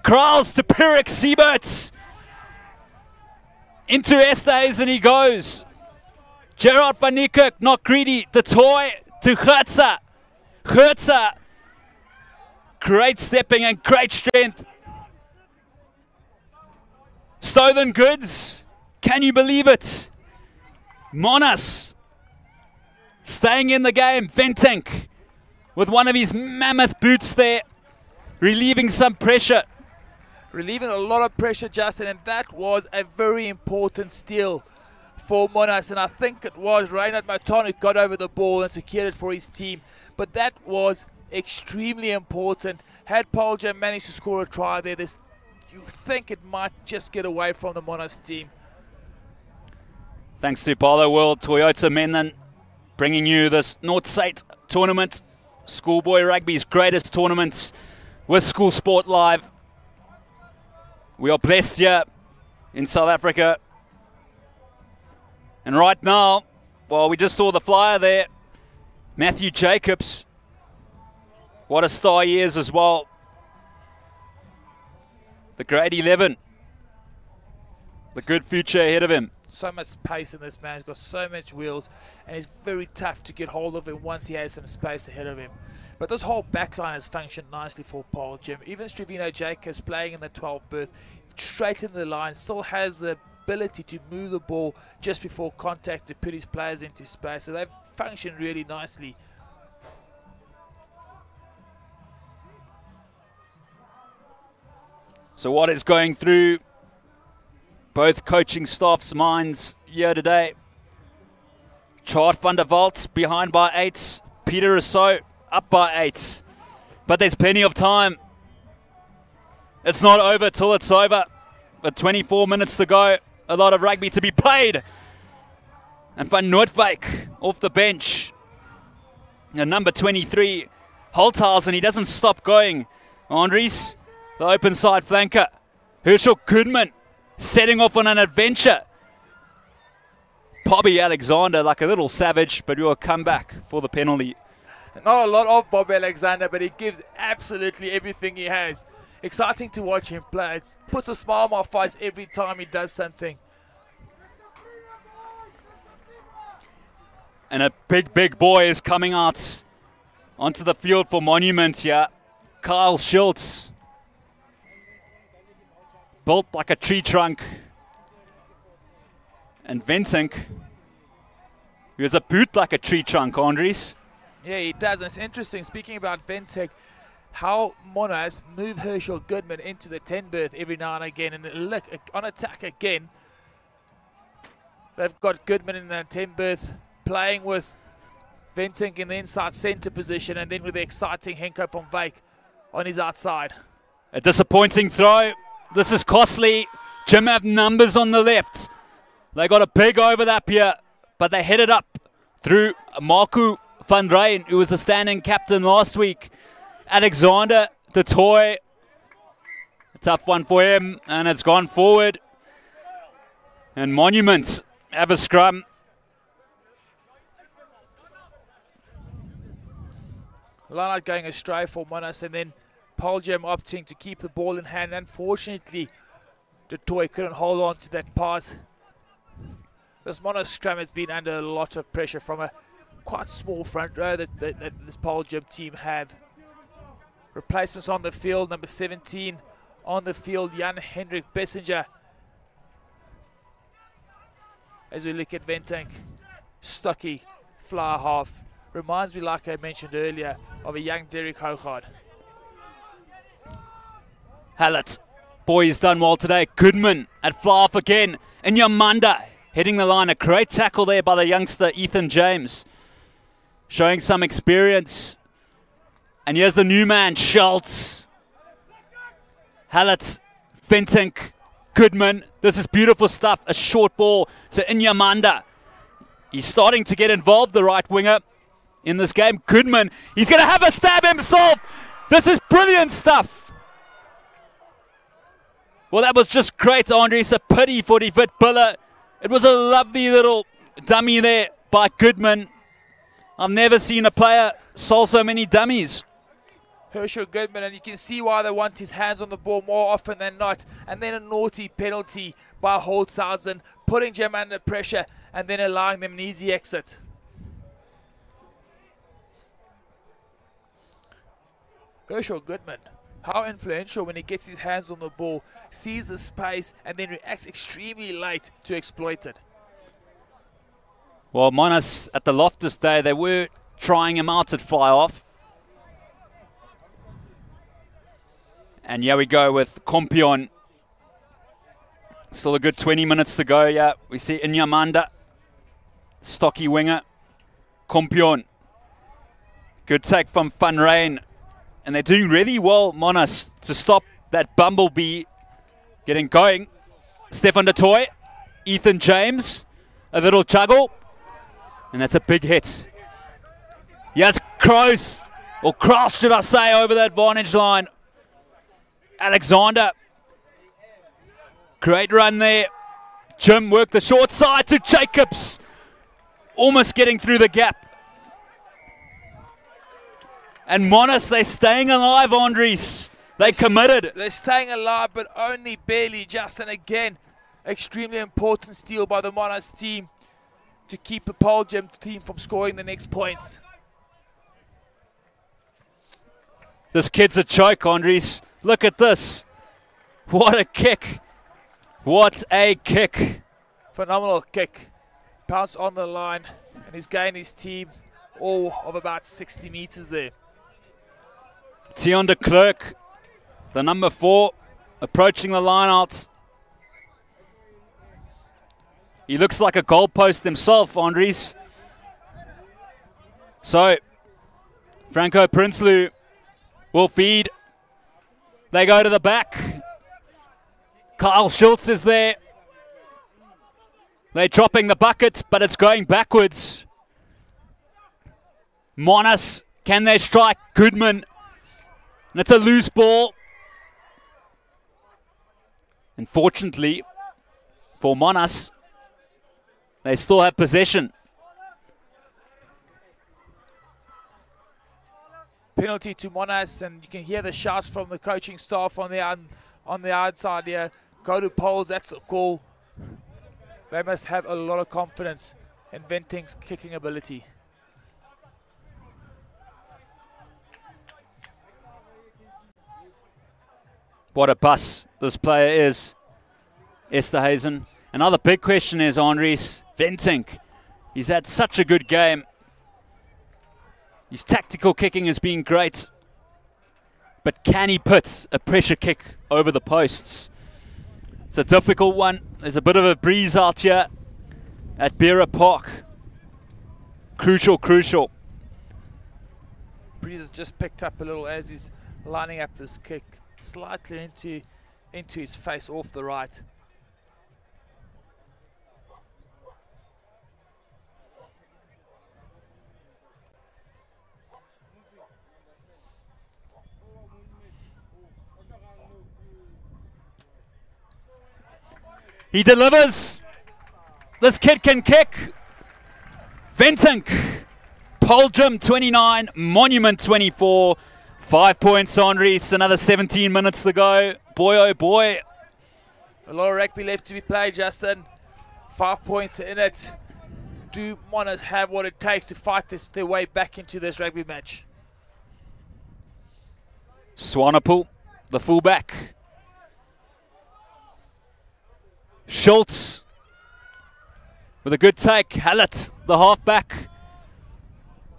Kraals to Perich Sieberts. Into Estes and he goes. Gerard van Niekerk, not greedy. De Toy to Gertza. Gertza. Great stepping and great strength. Stolen goods. Can you believe it? Monas staying in the game. Ventink with one of his mammoth boots there. Relieving some pressure. Relieving a lot of pressure, Justin, and that was a very important steal for Monas, and I think it was Reinhard Maton who got over the ball and secured it for his team. But that was extremely important. Had Paarl Gym managed to score a try there, you think it might just get away from the Monas team. Thanks to Polo World Toyota Menlyn bringing you this Noord Suid tournament, schoolboy rugby's greatest tournaments with School Sport Live. We are blessed here in South Africa. And right now, well, we just saw the flyer there. Matthew Jacobs. What a star he is as well. The grade 11. The good future ahead of him. So much pace in this man. He's got so much wheels, and it's very tough to get hold of him once he has some space ahead of him. But this whole backline has functioned nicely for Paarl Gym. Even Stravino Jacobs playing in the 12th berth, straight in the line, still has the ability to move the ball just before contact to put his players into space. So they've functioned really nicely. So what is going through both coaching staff's minds here today? Chart van der Walt behind by 8. Peter Rousseau up by 8. But there's plenty of time. It's not over till it's over. With 24 minutes to go. A lot of rugby to be played. And Van Noordwijk off the bench. And number 23, Holthausen, he doesn't stop going. Andries, the open side flanker. Herschel Goodman setting off on an adventure. Bobby Alexander like a little savage, but will come back for the penalty. Not a lot of Bobby Alexander, but he gives absolutely everything he has. Exciting to watch him play. It puts a smile on my face every time he does something. And a big boy is coming out onto the field for Monument here. Kyle Schultz. Built like a tree trunk. And Ventink, who has a boot like a tree trunk, Andries. Yeah, he does. And it's interesting, speaking about Ventink, how Monas move Herschel Goodman into the 10 berth every now and again. And look, on attack again, they've got Goodman in the 10 berth, playing with Ventink in the inside centre position, and then with the exciting Henko van Wyk on his outside. A disappointing throw. This is costly. Jim have numbers on the left. They got a big overlap here, but they headed up through Marco van Rijn, who was the standing captain last week. Alexander de Toy, a tough one for him, and it's gone forward. And Monuments have a scrum. Line out going astray for Monas, and then Paarl opting to keep the ball in hand. Unfortunately, de Toy couldn't hold on to that pass. This Monas scrum has been under a lot of pressure from a quite small front row that this Paarl team have. Replacements on the field, number 17 on the field, Jan-Hendrik Bessinger. As we look at Ventink, stocky, fly half. Reminds me, like I mentioned earlier, of a young Derek Hougaard. Hallett, boy, he's done well today. Goodman at fly off again. And Yamanda hitting the line. A great tackle there by the youngster Ethan James. Showing some experience. And here's the new man, Schultz. Hallett, Ventink, Goodman. This is beautiful stuff. A short ball to Inyamanda. He's starting to get involved, the right winger, in this game. Goodman, he's going to have a stab himself. This is brilliant stuff. Well, that was just great, Andre. It's a pity for the Biller. It was a lovely little dummy there by Goodman. I've never seen a player solve so many dummies. Herschel Goodman, and you can see why they want his hands on the ball more often than not. And then a naughty penalty by Holtzhausen, putting Jim under pressure and then allowing them an easy exit. Herschel Goodman, how influential when he gets his hands on the ball, sees the space and then reacts extremely late to exploit it. Well, Monas at the Loftus Day, they were trying him out at fly off. And here we go with Kompion. Still a good 20 minutes to go. Yeah, we see Inyamanda, stocky winger. Kompion. Good take from Van Rijn. And they're doing really well, Monas, to stop that bumblebee getting going. Stefan de Toy, Ethan James, a little juggle. And that's a big hit. Yes, Kroos, or Cross should I say, over that vantage line. Alexander, great run there. Jim worked the short side to Jacobs, almost getting through the gap. And Monas, they're staying alive, Andres. They committed. They're staying alive, but only barely just. And again, extremely important steal by the Monas team to keep the Paarl team from scoring the next points. This kid's a choke, Andres. Look at this. What a kick. What a kick. Phenomenal kick. Bounce on the line, and he's gained his team all of about 60 meters there. Theon de Klerk, the number 4, approaching the lineouts. He looks like a goalpost himself, Andres. So, Franco Prinsloo will feed. They go to the back. Kyle Schultz is there. They're dropping the bucket, but it's going backwards. Monas, can they strike? Goodman. And it's a loose ball. Unfortunately for Monas, they still have possession. Penalty to Monas, and you can hear the shouts from the coaching staff on the outside here. Go to Paarl, that's a call. They must have a lot of confidence in Ventink's kicking ability. What a bus this player is, Esterhuizen. Another big question is, Andres, Ventink. He's had such a good game. His tactical kicking has been great. But can he put a pressure kick over the posts? It's a difficult one. There's a bit of a breeze out here at Beera Park. Crucial, crucial. Breeze has just picked up a little as he's lining up this kick slightly into his face off the right. He delivers. This kid can kick. Ventink. Paarl 29, Monument 24. 5 points on Reese, another 17 minutes to go. Boy, oh boy. A lot of rugby left to be played, Justin. 5 points in it. Do Monas have what it takes to fight their way back into this rugby match? Swanepoel, the fullback. Schultz with a good take. Hallett, the halfback.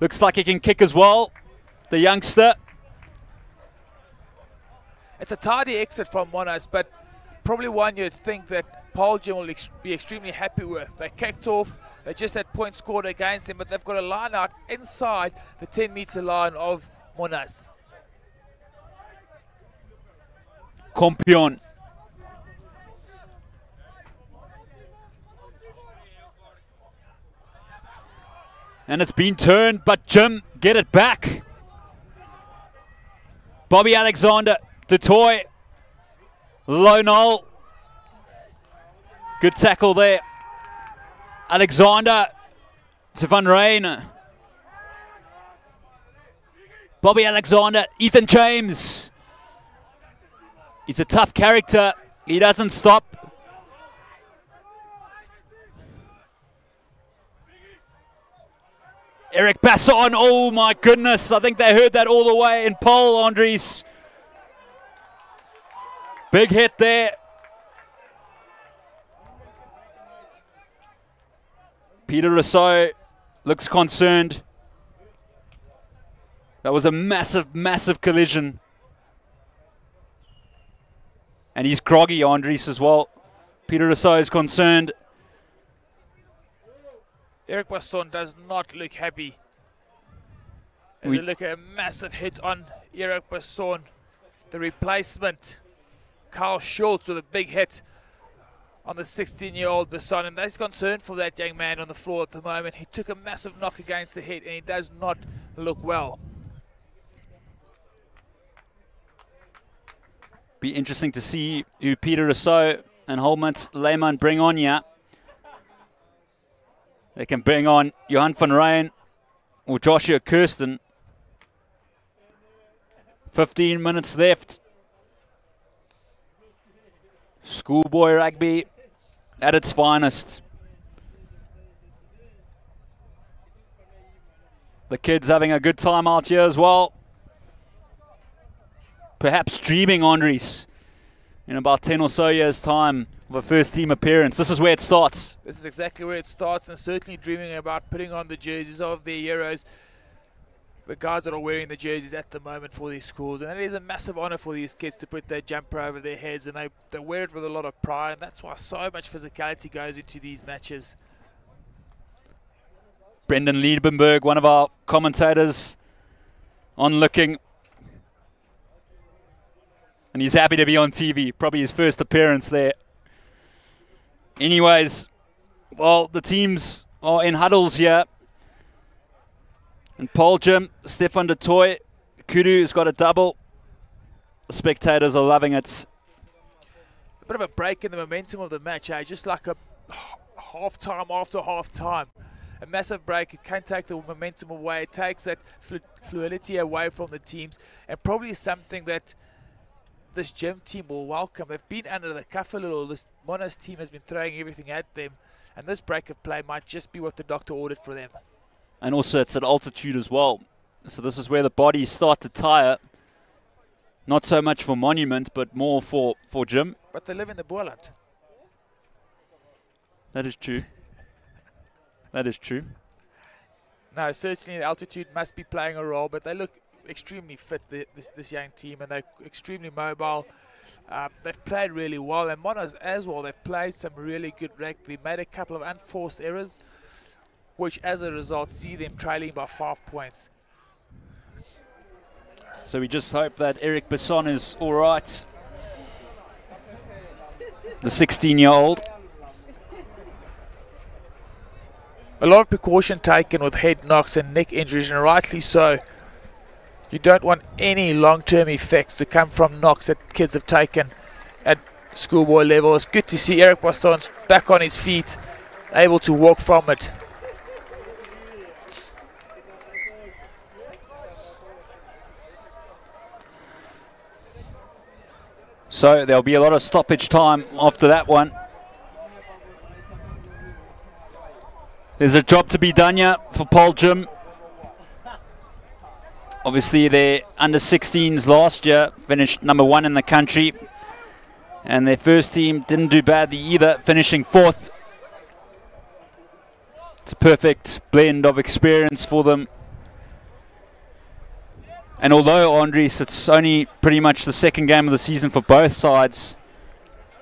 Looks like he can kick as well, the youngster. It's a tidy exit from Monas, but probably one you'd think that Paarl will be extremely happy with. They kicked off, they just had points scored against them, but they've got a line out inside the 10-meter line of Monas. Kompion. And it's been turned, but Jim get it back. Bobby Alexander, DeToy, Lonol. Good tackle there. Alexander to Van Rijn. Bobby Alexander, Ethan James. He's a tough character. He doesn't stop. Eric Basson, oh my goodness. I think they heard that all the way in Paarl, Andries. Big hit there. Peter Rousseau looks concerned. That was a massive, massive collision. And he's groggy, Andries, as well. Peter Rousseau is concerned. Eric Basson does not look happy. As we look at a massive hit on Eric Basson. The replacement, Carl Schultz, with a big hit on the 16-year-old Basson. And that's concerned for that young man on the floor at the moment. He took a massive knock against the head and he does not look well. Be interesting to see who Peter Rousseau and Holmans Lehmann bring on here. They can bring on Johan van Rijn or Joshua Kirsten. 15 minutes left. Schoolboy rugby at its finest. The kids having a good time out here as well. Perhaps dreaming, Andries, in about 10 or so years' time of a first team appearance. This is where it starts. This is exactly where it starts, and certainly dreaming about putting on the jerseys of their heroes, the guys that are wearing the jerseys at the moment for these schools. And it is a massive honour for these kids to put their jumper over their heads, and they wear it with a lot of pride, and that's why so much physicality goes into these matches. Brendan Liebenberg, one of our commentators, on looking. And he's happy to be on TV. Probably his first appearance there. Anyways, well, the teams are in huddles here. And Paarl Gym, Stefan de Toy, Kudu's got a double. The spectators are loving it. A bit of a break in the momentum of the match, just like a half-time after half-time. A massive break. It can't take the momentum away. It takes that fluidity away from the teams. And probably something that this gym team will welcome. They've been under the cuff a little. This Monas team has been throwing everything at them, and this break of play might just be what the doctor ordered for them. And also it's at altitude as well. So this is where the bodies start to tire. Not so much for Monument, but more for gym. But they live in the Boerland. That is true. That is true. No, certainly the altitude must be playing a role, but they look extremely fit, this young team, and they're extremely mobile. They've played really well, and Monas as well. They've played some really good rugby, made a couple of unforced errors, which as a result see them trailing by 5 points. So we just hope that Eric Basson is all right. The 16-year-old. A lot of precaution taken with head knocks and neck injuries, and rightly so. You don't want any long-term effects to come from knocks that kids have taken at schoolboy level. It's good to see Eric Bastons back on his feet, able to walk from it. So there'll be a lot of stoppage time after that one. There's a job to be done here for Paarl Gym. Obviously, their under-16s last year finished #1 in the country. And their first team didn't do badly either, finishing 4th. It's a perfect blend of experience for them. And although, Andries, it's only pretty much the second game of the season for both sides,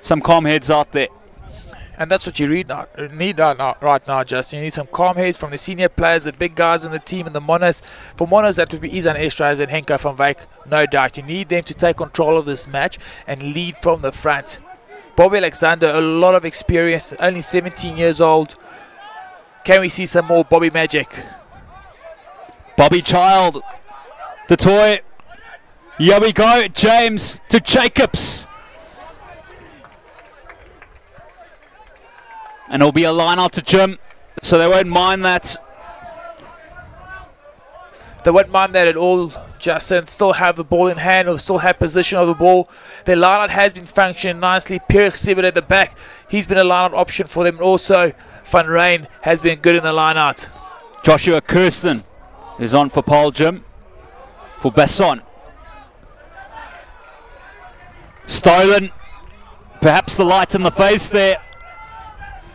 some calm heads out there. And that's what you need right now, Justin. You need some calm heads from the senior players, the big guys in the team, and the Monos. For Monos, that would be Izan Estrays and Henko van Wyk, no doubt. You need them to take control of this match and lead from the front. Bobby Alexander, a lot of experience, only 17 years old. Can we see some more Bobby magic? Bobby Child, the toy. Here we go, James to Jacobs. And it'll be a line out to Jim, so they won't mind that. They won't mind that at all, Justin. Still have the ball in hand, or still have possession of the ball. Their line-out has been functioning nicely. Pierre Sibert at the back, he's been a line-out option for them. And also, Van Rijn has been good in the line-out. Joshua Kirsten is on for Paarl Gym, for Besson. Stolen, perhaps the light in the face there.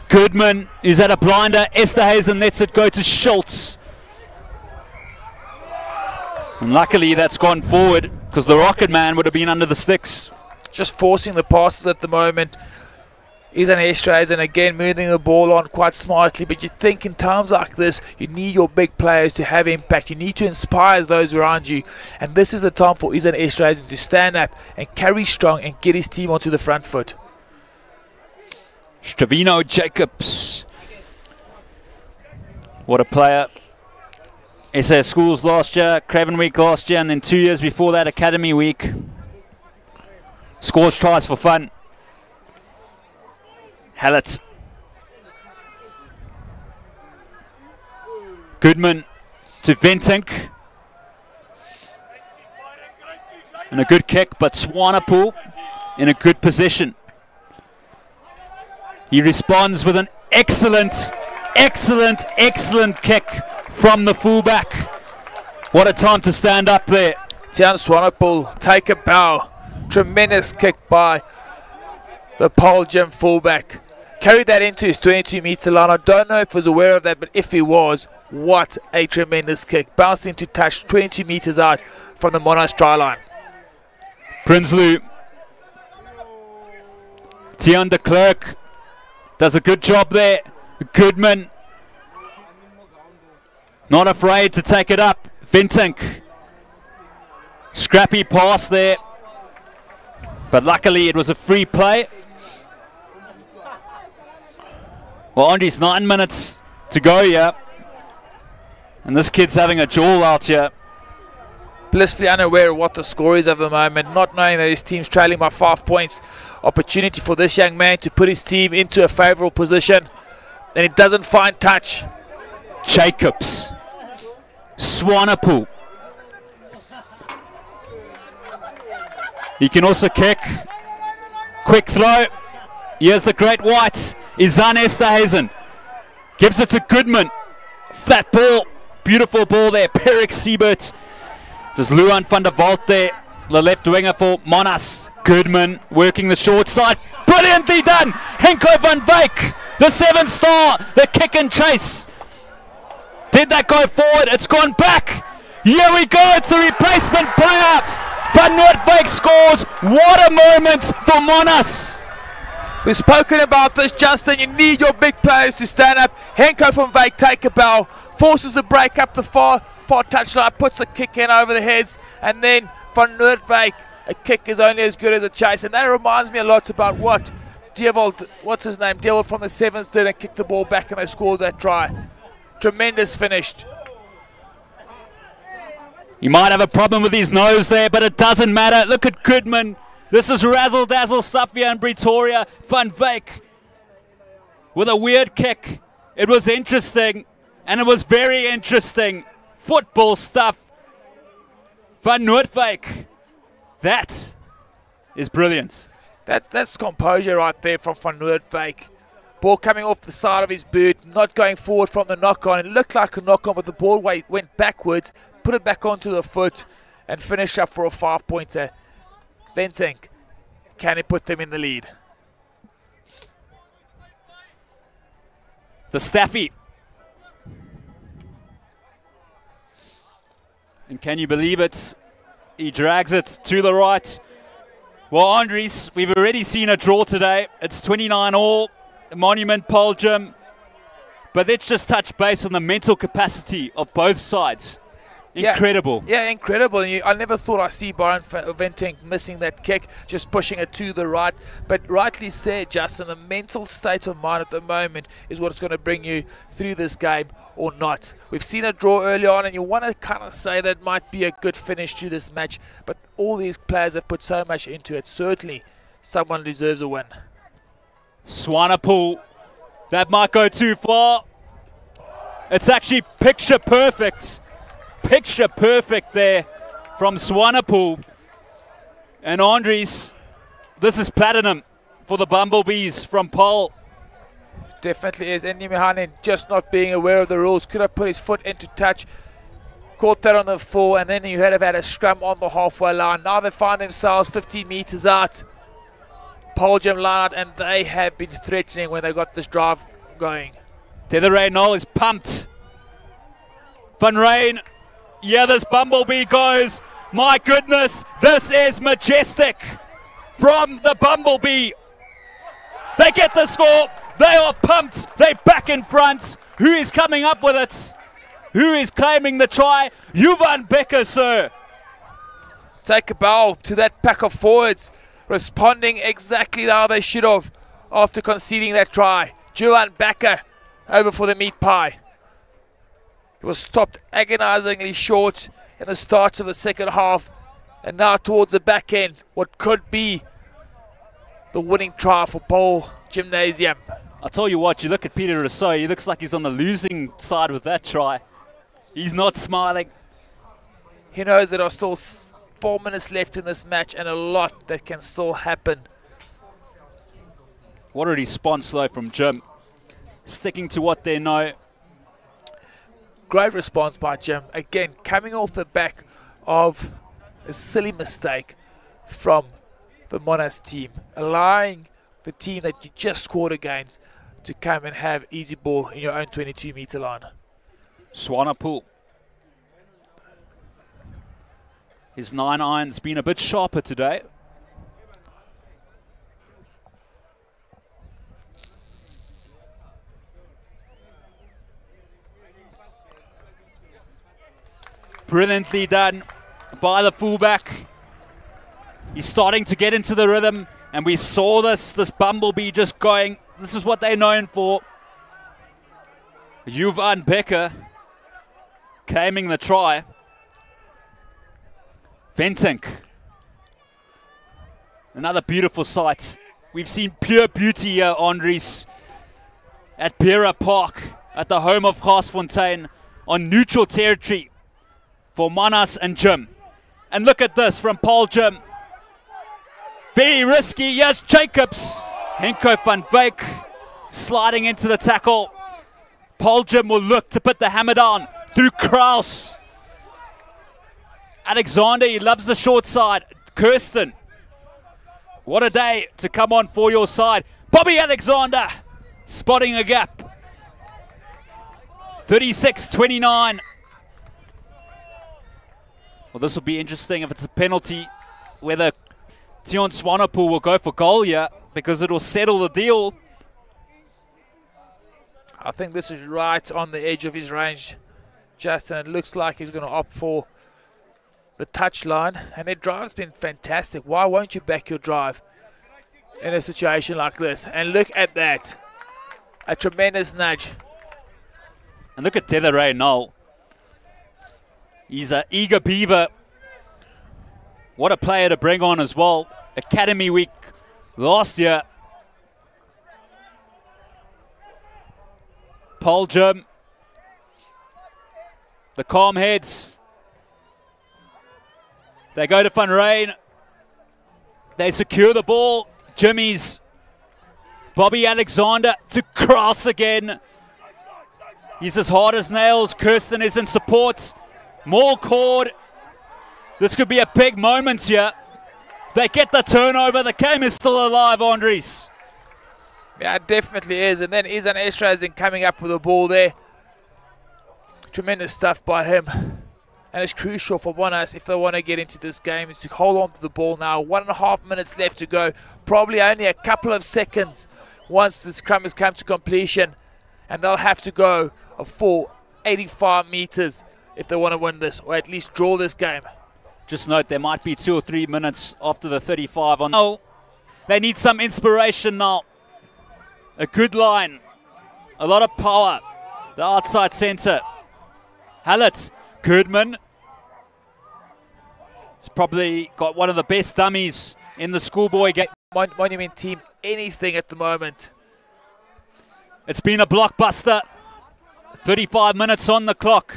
Goodman is at a blinder. Esterhuizen lets it go to Schultz. And luckily that's gone forward, because the Rocket Man would have been under the sticks. Just forcing the passes at the moment. Izan Estrays, and again moving the ball on quite smartly. But you think in times like this, you need your big players to have impact. You need to inspire those around you. And this is the time for Izan Estrays to stand up and carry strong and get his team onto the front foot. Stravino Jacobs. What a player. SA Schools last year, Craven Week last year, and then 2 years before that, Academy Week. Scores tries for fun. Hallett. Goodman to Ventink. And a good kick, but Swanepoel in a good position. He responds with an excellent kick from the fullback. What a time to stand up there. Tiaan Swanepoel, take a bow. Tremendous kick by the Paarl Gym fullback. Carried that into his 22-meter line. I don't know if he was aware of that, but if he was, what a tremendous kick. Bouncing to touch 22 meters out from the Monash try line. Prinsloo. Tiaan de Klerk does a good job there. Goodman not afraid to take it up. Ventink. Scrappy pass there. But luckily it was a free play. Well, Andries, 9 minutes to go here. And this kid's having a jaw out here. Blissfully unaware of what the score is at the moment, not knowing that his team's trailing by 5 points. Opportunity for this young man to put his team into a favourable position. And it doesn't find touch. Jacobs. Swanepoel. He can also kick. Quick throw. Here's the great white. Izan Esterhuizen. Gives it to Goodman. Flat ball. Beautiful ball there. Pierre Sibert. Does Luan van der Walt there. The left winger for Monas. Goodman working the short side. Brilliantly done. Henko van Wyk. The 7-star. The kick and chase. Did that go forward? It's gone back. Here we go. It's the replacement player. Van Noordwijk scores. What a moment for Monas. We've spoken about this, Justin. You need your big players to stand up. Henko van Wyk take a bow. Forces a break up the far touchline. Puts a kick in over the heads. And then Van Noordwijk. A kick is only as good as a chase. And that reminds me a lot about what Dewald, what's his name? Dewald from the Sevens did and kicked the ball back and they scored that try. Tremendous finished. He might have a problem with his nose there, but it doesn't matter. Look at Goodman This is razzle-dazzle stuff here in Pretoria. Van Wyk with a weird kick. It was interesting, and it was very interesting. Football stuff. Van Noordwijk. That is brilliant. That's composure right there from Van Noordwijk. Ball coming off the side of his boot, not going forward from the knock-on. It looked like a knock-on, but the ball went backwards, put it back onto the foot, and finished up for a 5-pointer. Ventink, can he put them in the lead? The Staffy. And can you believe it? He drags it to the right. Well, Andries, we've already seen a draw today. It's 29-all. Monument Paarl Gym. But let's just touch base on the mental capacity of both sides. Incredible. Yeah, incredible. I never thought I'd see Byron Ventink missing that kick, just pushing it to the right. But rightly said, Justin, the mental state of mind at the moment is what's going to bring you through this game or not. We've seen a draw early on, and you want to kind of say that might be a good finish to this match. But all these players have put so much into it. Certainly, someone deserves a win. Swanepoel, that might go too far. It's actually picture perfect. Picture perfect there from Swanepoel. And Andries, this is platinum for the Bumblebees from Paarl. Definitely is. And Nimihanen just not being aware of the rules. Could have put his foot into touch. Caught that on the 4, and then you would have had a scrum on the halfway line. Now they find themselves 15 meters out. Paarl Gym line out, and they have been threatening when they got this drive going. Tether Noel is pumped. Van Rijn. Yeah, this Bumblebee goes. My goodness, this is majestic from the Bumblebee. They get the score. They are pumped. They back in front. Who is coming up with it? Who is claiming the try? Johan Becker, sir. Take a bow to that pack of forwards, responding exactly how they should have after conceding that try. Johan Becker over for the meat pie. He was stopped agonizingly short in the start of the second half, and now towards the back end, what could be the winning try for Paarl Gymnasium. I'll tell you what, you look at Peter Rousseau, he looks like he's on the losing side with that try. He's not smiling. He knows there are still 4 minutes left in this match and a lot that can still happen. What a response though from Jim. Sticking to what they know. Great response by Jim. Again, coming off the back of a silly mistake from the Monash team. Allowing the team that you just scored against to come and have easy ball in your own 22-meter line. Swanepoel. His 9-iron's been a bit sharper today. Brilliantly done by the fullback. He's starting to get into the rhythm, and we saw this Bumblebee just going. This is what they're known for. Johan Becker claiming the try. Ventink. Another beautiful sight. We've seen pure beauty here, Andries, at Pera Park, at the home of Garsfontein, on neutral territory for Manas and Jim. And look at this from Paarl Gym. Very risky. Yes, Jacobs. Henko van Wyk sliding into the tackle. Paarl Gym will look to put the hammer down through Kraus. Alexander, he loves the short side. Kirsten. What a day to come on for your side. Bobby Alexander spotting a gap. 36-29. Well, this will be interesting if it's a penalty, whether Tion Swanepoel will go for goal here, because it will settle the deal. I think this is right on the edge of his range, Justin. It looks like he's going to opt for the touch line, and their drive's been fantastic. Why won't you back your drive in a situation like this? And look at that. A tremendous nudge. And look at Tether Noel. He's an eager beaver. What a player to bring on as well. Academy Week last year. Paarl Jim. The calm heads. They go to Van Ryn. They secure the ball. Jimmy's Bobby Alexander to cross again. He's as hard as nails. Kirsten is in support. More cord. This could be a big moment here. They get the turnover. The game is still alive, Andres. Yeah, it definitely is. And then Izan Estrazen coming up with the ball there. Tremendous stuff by him. And it's crucial for Monash if they want to get into this game is to hold on to the ball now. 1.5 minutes left to go. Probably only a couple of seconds once the scrum has come to completion. And they'll have to go a full 85 meters if they want to win this, or at least draw this game. Just note there might be 2 or 3 minutes after the 35 on. Oh, they need some inspiration now. A good line. A lot of power. The outside centre. Hallett. Goodman. He's probably got one of the best dummies in the schoolboy game. Monument team, anything at the moment. It's been a blockbuster. 35 minutes on the clock.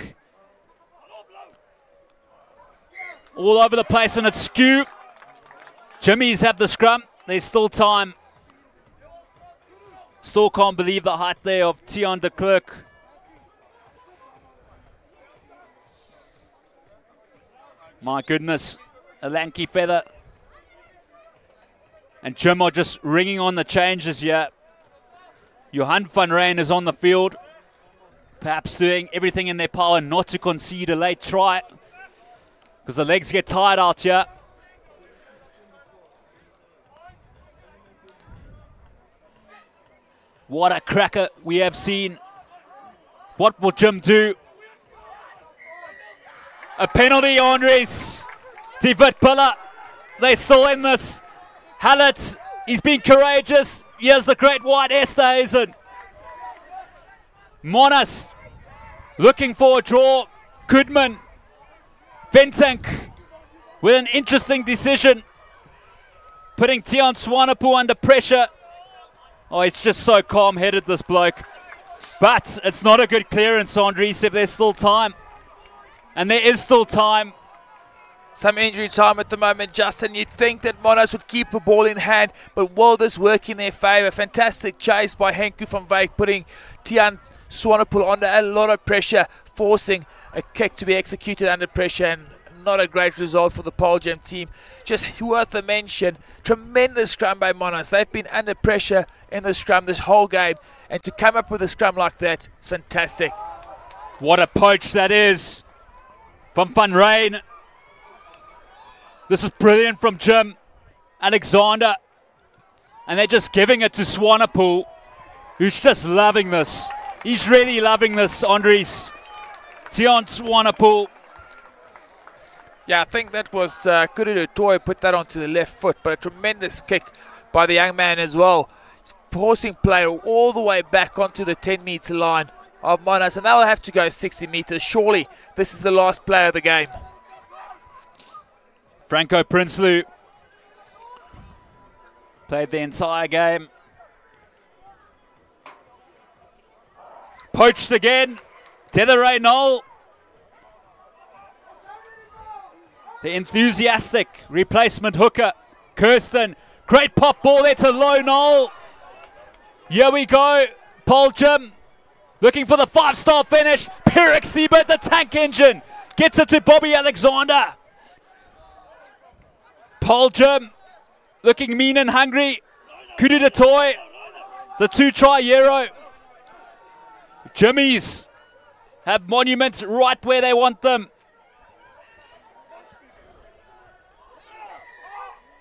All over the place, and it's skew. Jimmy's have the scrum. There's still time. Still can't believe the height there of Tiaan de Klerk. My goodness, a lanky feather. And Jim are just ringing on the changes here. Johan van Ryn is on the field. Perhaps doing everything in their power not to concede a late try. Because the legs get tired out here. What a cracker we have seen. What will Jim do? A penalty, Andres. David Piller. They're still in this. Hallett, he's been courageous. Here's the great white Esterhuizen. Monash looking for a draw. Goodman. Ventink with an interesting decision. Putting Tiaan Swanepoel under pressure. Oh, he's just so calm-headed, this bloke. But it's not a good clearance, Andres, if there's still time. And there is still time. Some injury time at the moment, Justin. You'd think that Monash would keep the ball in hand, but will this work in their favour? Fantastic chase by Henku van Wyk, putting Tiaan Swanepoel under a lot of pressure, forcing a kick to be executed under pressure, and not a great result for the Paarl Gem team. Just worth a mention, tremendous scrum by Monash. They've been under pressure in the scrum this whole game, and to come up with a scrum like that is fantastic. What a poach that is from Van Ryn. This is brilliant from Jim Alexander. And they're just giving it to Swanepoel, who's just loving this. He's really loving this, Andres. Tiaan Swanepoel. Yeah, I think that was Kuridu Toy put that onto the left foot, but a tremendous kick by the young man as well. Forcing play all the way back onto the 10-meter line of Monash, and they'll have to go 60 meters. Surely this is the last play of the game. Franco Prinsloo played the entire game. Poached again. Tether Noel. The enthusiastic replacement hooker, Kirsten. Great pop ball there to low Noel. Here we go. Paarl Gem looking for the 5-star finish. Pierrick Siebert, the tank engine, gets it to Bobby Alexander. Paarl Gem looking mean and hungry. Kudu de Toy, the 2-try Euro. Jimmy's have monuments right where they want them.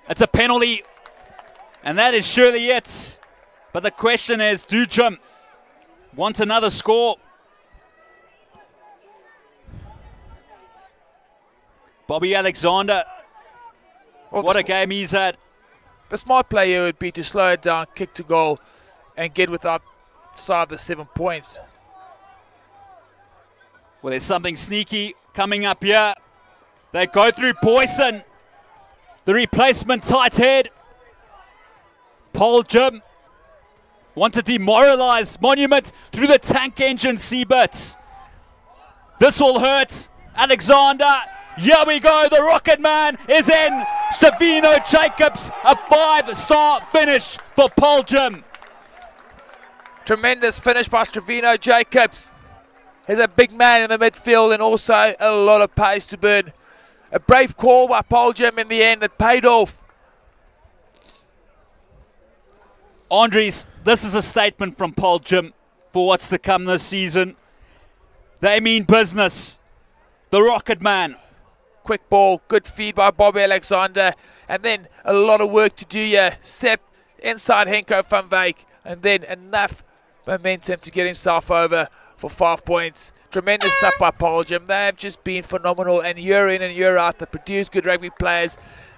It's a penalty, and that is surely it. But the question is, do Jim want another score? Bobby Alexander, what a game he's had. The smart play here would be to slow it down, kick to goal, and get outside the 7 points. Well, there's something sneaky coming up here. They go through Boyson. The replacement tight head. Paarl Jim want to demoralize Monument through the tank engine C-bit. This will hurt. Alexander, here we go. The Rocket Man is in. Stevino Jacobs, a 5-star finish for Paarl Jim. Tremendous finish by Stevino Jacobs. He's a big man in the midfield and also a lot of pace to burn. A brave call by Paarl Jim in the end that paid off. Andries, this is a statement from Paarl Jim for what's to come this season. They mean business. The Rocket Man. Quick ball, good feed by Bobby Alexander. And then a lot of work to do here. Step inside Henko van Wyk. And then enough momentum to get himself over for 5 points. Tremendous stuff by Paarl Jim. They have just been phenomenal, and year in and year out they produce good rugby players.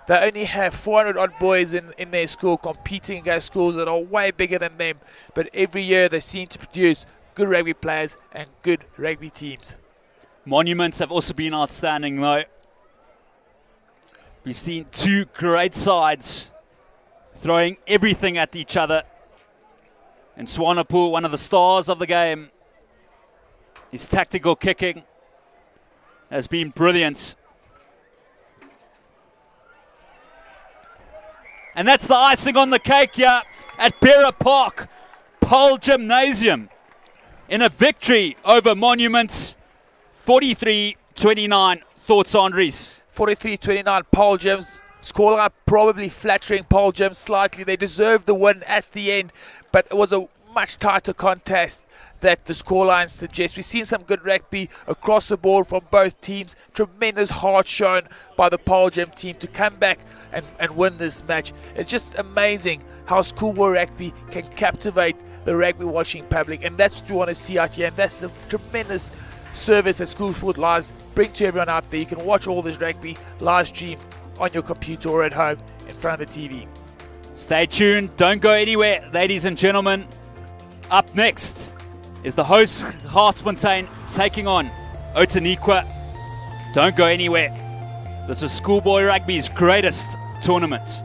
They only have 400 odd boys in their school competing against schools that are way bigger than them, but every year they seem to produce good rugby players and good rugby teams. Monuments have also been outstanding though. We've seen two great sides throwing everything at each other. And Swanepoel, one of the stars of the game, his tactical kicking has been brilliant. And that's the icing on the cake here at Bearer Park, Paarl Gymnasium, in a victory over Monuments, 43-29. Thoughts, Andries? 43-29, Paarl Gym's scoreline probably flattering Paarl Gym slightly. They deserved the win at the end, but it was a much tighter contest that the scoreline suggests. We've seen some good rugby across the board from both teams. Tremendous heart shown by the Paarl Gym team to come back and win this match. It's just amazing how schoolboy rugby can captivate the rugby watching public, and that's what we want to see out here, and that's the tremendous service that School Sport Live bring to everyone out there. You can watch all this rugby live stream on your computer or at home in front of the TV. Stay tuned, don't go anywhere, ladies and gentlemen. Up next is the host Haasfontein taking on Outeniqua. Don't go anywhere. This is Schoolboy Rugby's greatest tournament.